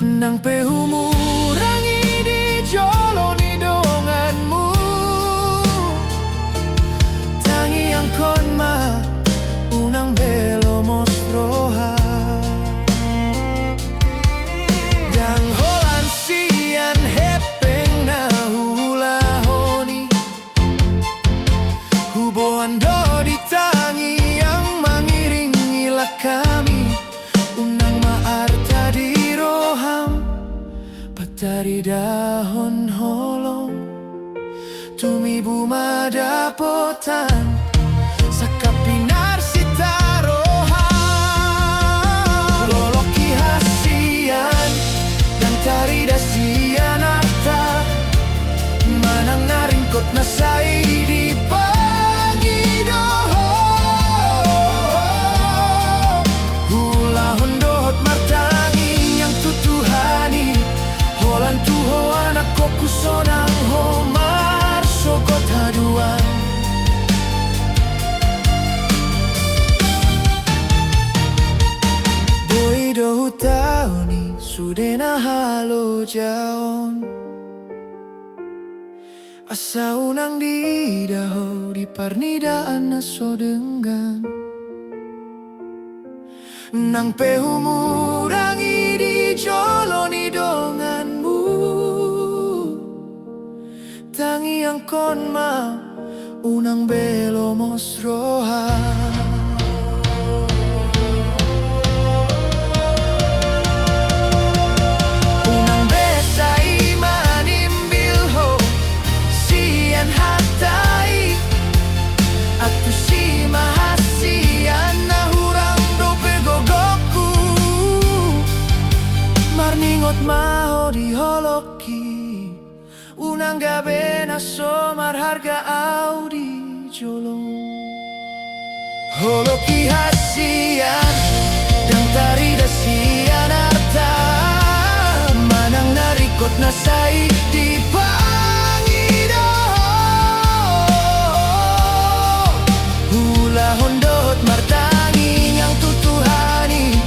Nang pehumurangi di joloni donganmu Tangi yang konma unang belo mostroha Dan holan sian hepeng na hulahoni Huboan do ditangi yang mengiringilah kami Unang maarta di Patari dahon holong Tumi buma dapotan Sakapinar sitaroham Loloki hasian Dan tari dasian arta Manang naringkot na say di pangidoho Hulahon dohot martangi yang tutuhani Holan tuho anak ko kusonang homar sokotaduan Boy dohu tauni sudena halo jaon Asa unang di daho di parnidaan na sodenggan Nang pehumurangi di joloni donganmu Tangi yang konma unang belo mosroha Unang besai manimbilho sian hatai Atu si mahasian na hurang dope gogoku Marningot maho di holoki Unang gabi na somar harga audi jolong Holoki hasian Dan tari dasian arta Manang narikot na say di pangidoho Hulahon dohot martangi yang tutuhani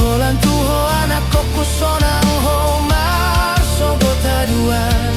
Holan tuho anak ko kusonang homar sogotaduan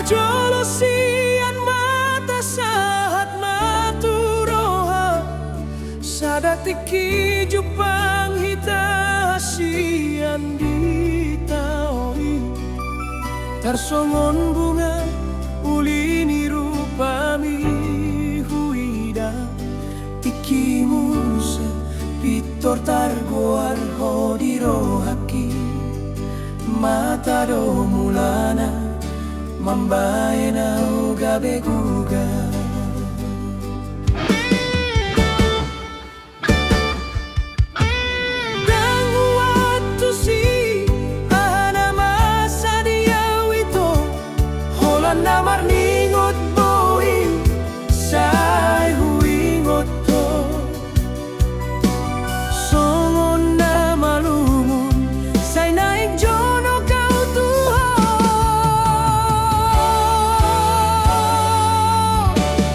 parjolo sian mata sahat maturoha sadati jupang hita sian ditaoi tarsongon bunga ulini rupami huida ikimusa pitor targoar hodirohaki mata do mulana mambaena ugabe guga namar ningot boi sai huingot to songon na malumun sai naik jono kau Tuhan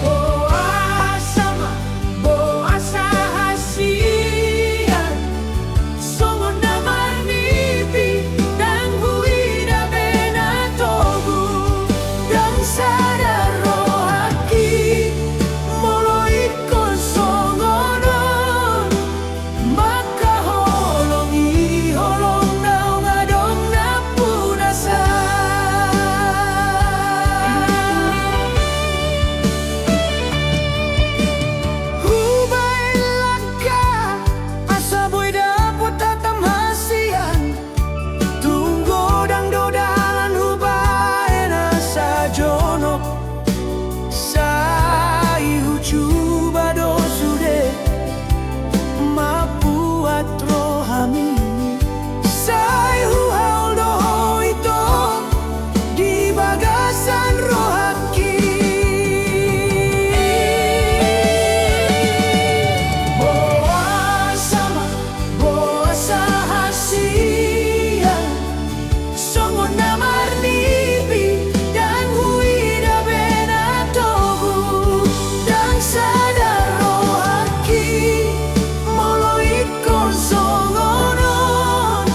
boa sama boa sahasian songon namar nipi dan huida benatogu sadar rohaki moloit kon songonon maka holongi holong nau ngadong na punasa hubai laka asa boy dapot tatam hasian tunggo dang dodalan hubai nasa jonok sai hucuba dosude mapuat rohami sai huhaul doho itu di bagasan rohaki boa sama boa sahasian songon namar nipi dan huida benatogu dan sadar rohaki moloit kon songonon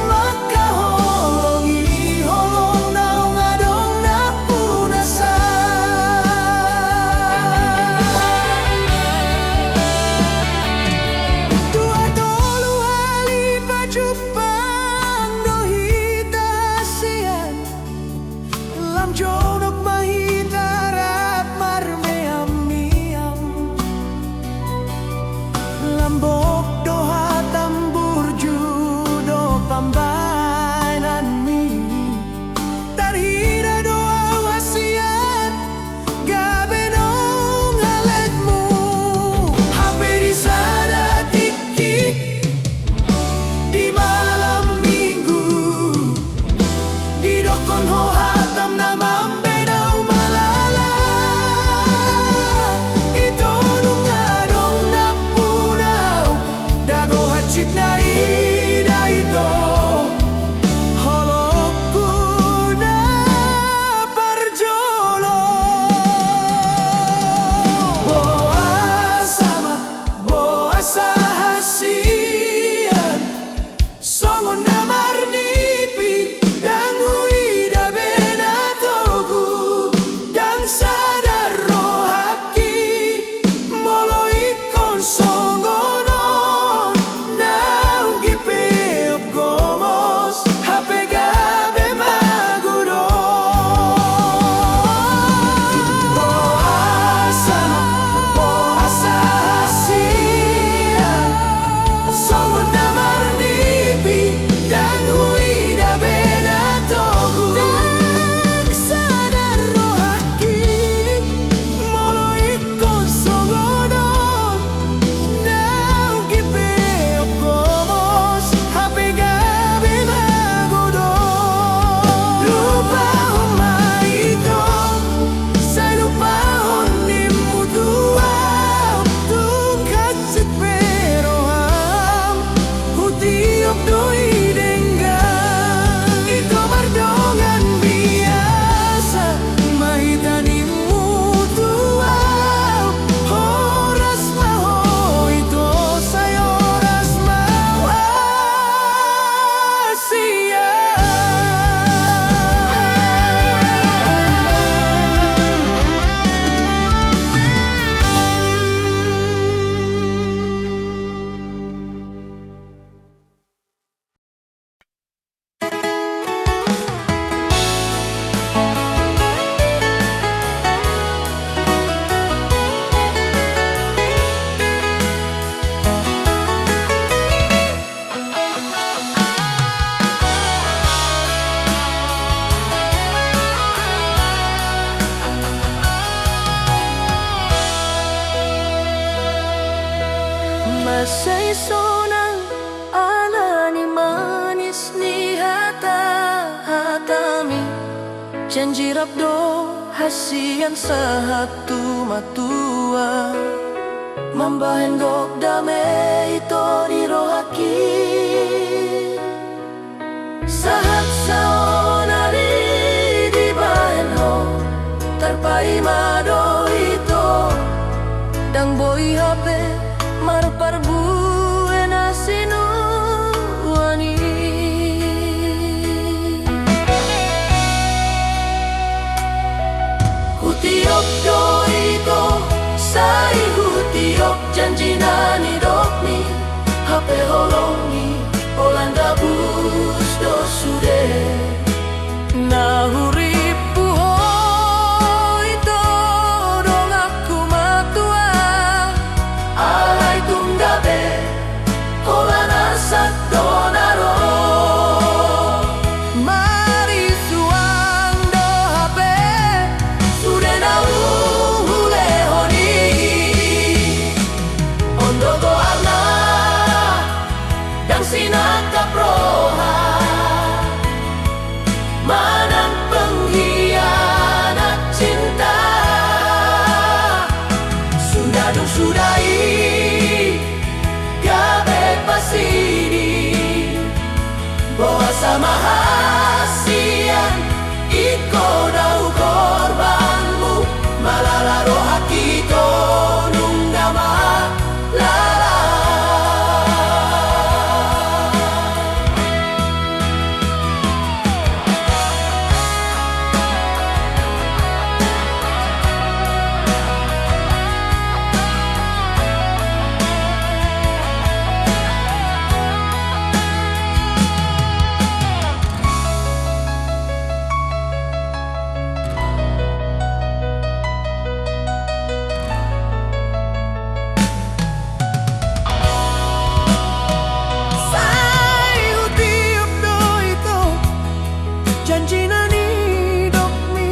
maka holongi holong nau ngadong na punasa tua tolu hali pajupang dohita sian lam jonok mahita rap marmeam miam lambok doha tambur judo pambainan mi tarhira doa wasiat gabeno ngaletmu hape di sana tikik di malam minggu di dokon ho hatam na mambena umalala ito nung adong na punaw dago hachit na ida ito holok ko na parjolo boa sama boa sahasian songon namar nipi dan huida bena Janji rabdo hasian satu matua mambahen gok dame ito di rohaki sahat saonari di bahen ho tarpai mado ito dang boi hape marpar buena sinu wani hutiok do ito sai hutiok janji nani dokni hape holongi Olanda bus do sude na hurip buho ito dong aku matua alai tunggabe holana sak donaro mari suang do hape sude na hule honi ondo go arna dang sinaka proha manang pengkhianat cinta sudah dong sudai gabe pasidi bawa sama hasian iko dau korbanmu malalaro hakito nunggama lala janji nani dokmi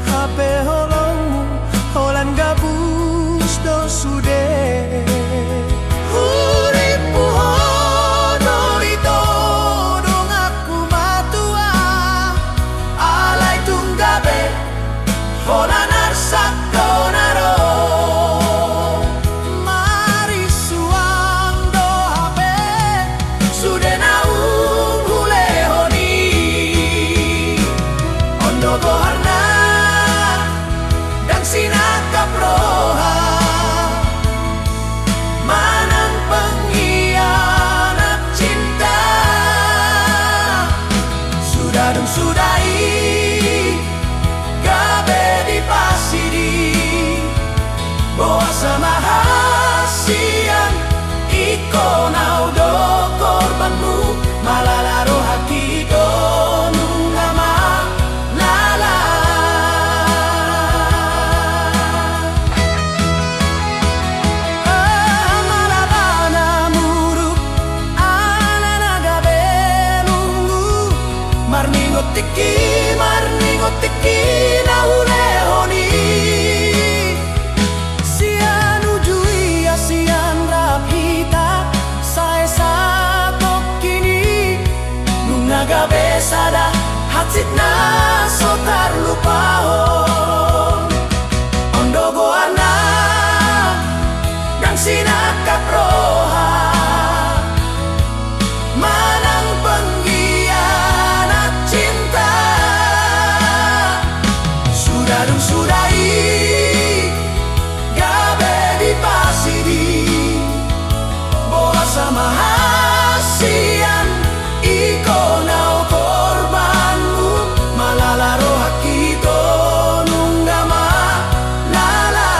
hape holongmu holan gabus do sude huripu hono ito dong aku matua alai tunggabe holan arsak donaro mari suang do hape sude naung hule honi ondo goharna dan sinaka proha manang pengkhianat cinta sudah dong sudai gabe di pasidi bawa sama hasian iko nau do korbanmu malalaro hakito nunggama lala malabana muruk ananaga belunggu marningot tiki na hule honi sian ujui asian rapita sae satok kini nungaga besada hatsit na sotar lupahon ondo goana dang sinaka proha manang pengkhianat cinta sudah dong sudai gabe di pasidi bawa sama hasian iko nau korbanmu malalaro hakito nunggama lala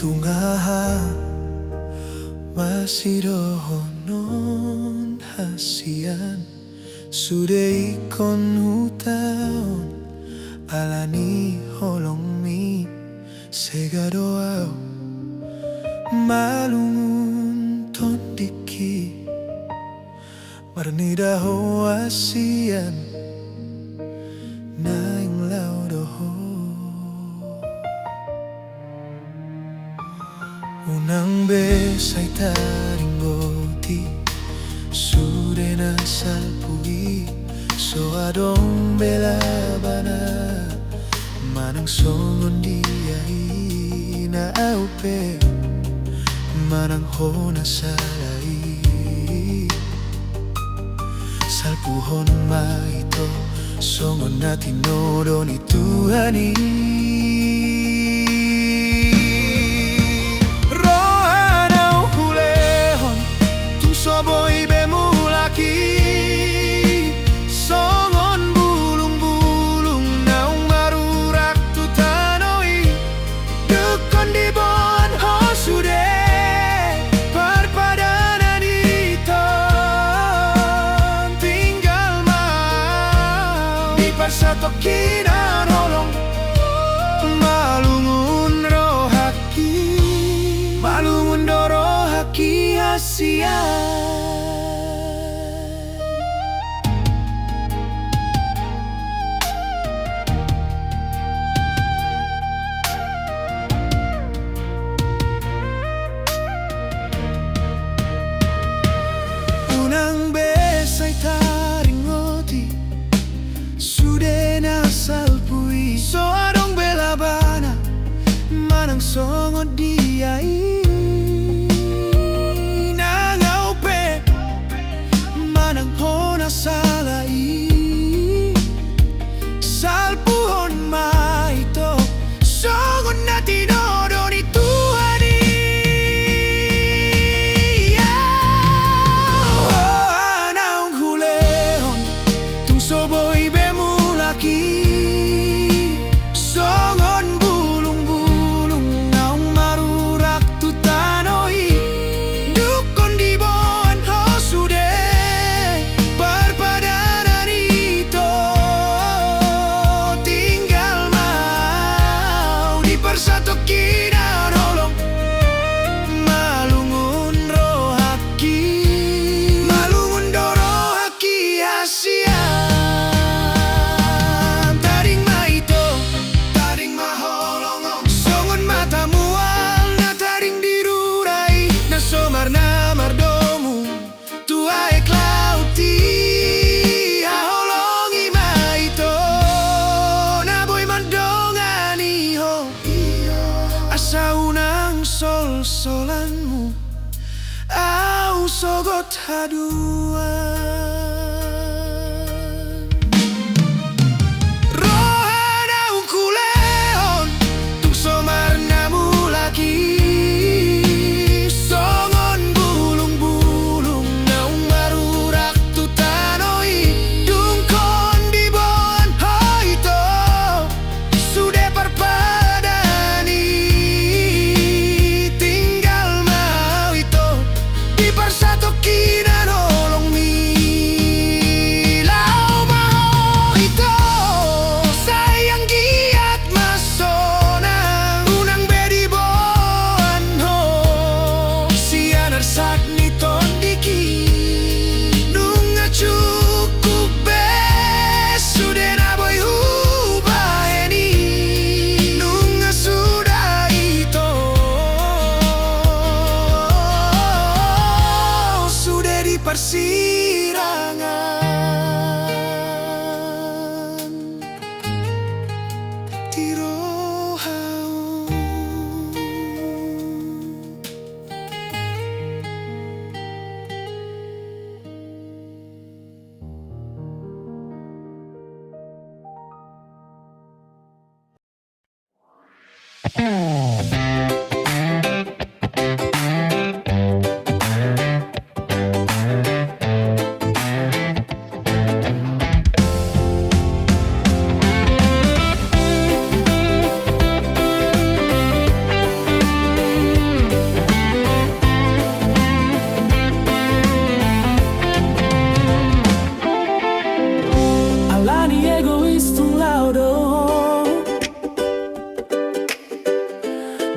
tungaha masih dohonon hasian sudah ikon hutaon alani holongmi segadoa malungun tondiki marnida hoasian naing laudoho unang besay taringgoti sude na salpui so adong belabana manang songon diai na aupe manang hona salai salpuhon maito songon na tinodo ni Tuhani rohanau hulehon tung soboy bemulaki songon bulung-bulung naung marurak tu tanoi dukon di bon hosude perpadanan iton tinggal mau di persatokinan holong malungun rohaki malungun dorohaki hasia unang besay taringoti sude na salpui so adong belabana manang songo diai nangaupe manang hona salai salpuhon maito songo na tinodo ni Tuhani naung hulehon tung soboy bemulaki songon bulung-bulung naung marurak tu tanoi dukon di bon hosude perpadanan ito tinggal mau di persatokinan holong malungun rohaki malungun dorohaki hasia taring maito taring maholong songon mata mual na taring dirurai na somar na mardomu tuae klauti haholongi maito na boy mandongani ho asa unang sol-solanmu au sogot haduan rohanau kulehon tung somar namulaki songon bulung-bulung naung marurak tu tanoi dungkon di bon hoito sude perpadani tinggal mau itu di persatokinan holong mi lau mau itu sayang giat masona unang bedi boan ho sianar sak ni tondiki nunga cukup be sude na boy hubaheni nunga sudah itu sudah di persirangan tirohau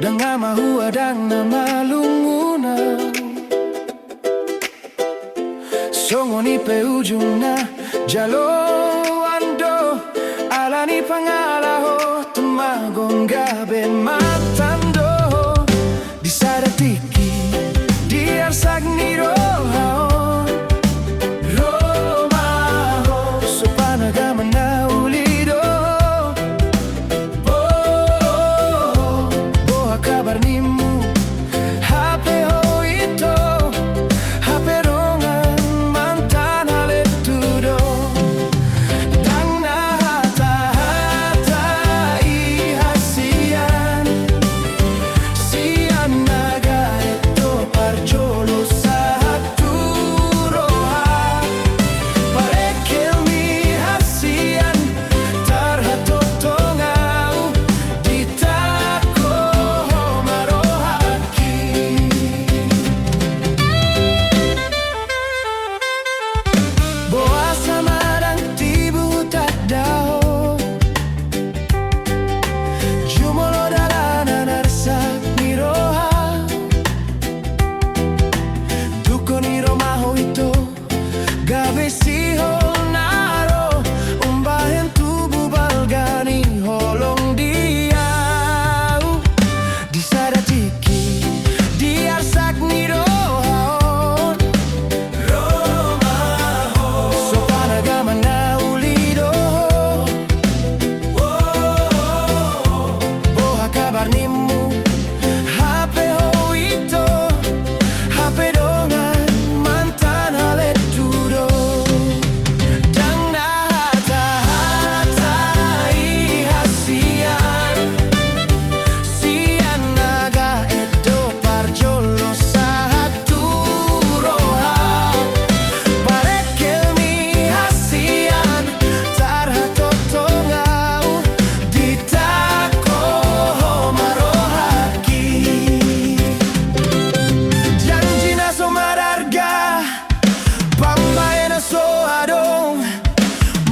dengan mahua dan nama lunguna songoni pe ujungna jalo ando alani pangalaho tumagong gabe matando di sadatiki di arsak ni rohao romaho so panagaman na ulido boha kabar nimu hape ho ito hape rongan mantan haletudo dang nahata-hata ihasian sian naga ito parjolo sa haturoha parekel mi hasian tarhatotongau ditako marohaki boa samarang tibu tak daho jumolo dalanan arsak niroha duko niromaho ito gabe sihol naro umbahen tubu balgani holong diau di sadatiki di arsak nirohaon romaho so panagaman na ulido boha kabar nimu hape ho ito hape dongan mantan haletudo dang nahata-hata ihasian sian naga edo parjolo sa haturoha parekel mi hasian tarhatotongau ditako marohaki janji na so mararga pambae na so adong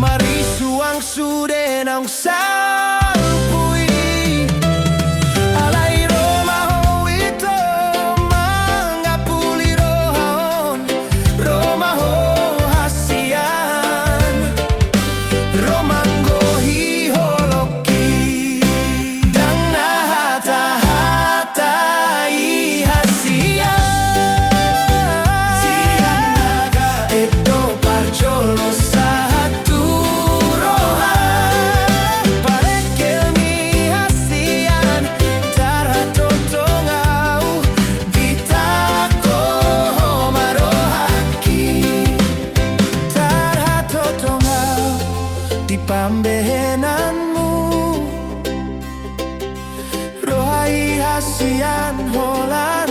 marisuang sude nang sampui alai romaho ito mangapuli rohaon romaho hasian romanggo hiholoki dang nahata-hata ihasian sian naga edo parjolo sa haturoha parekel mi hasian tarhatotongau ditako marohaki tarhatotongau di pambehenanmu rohai hasian holan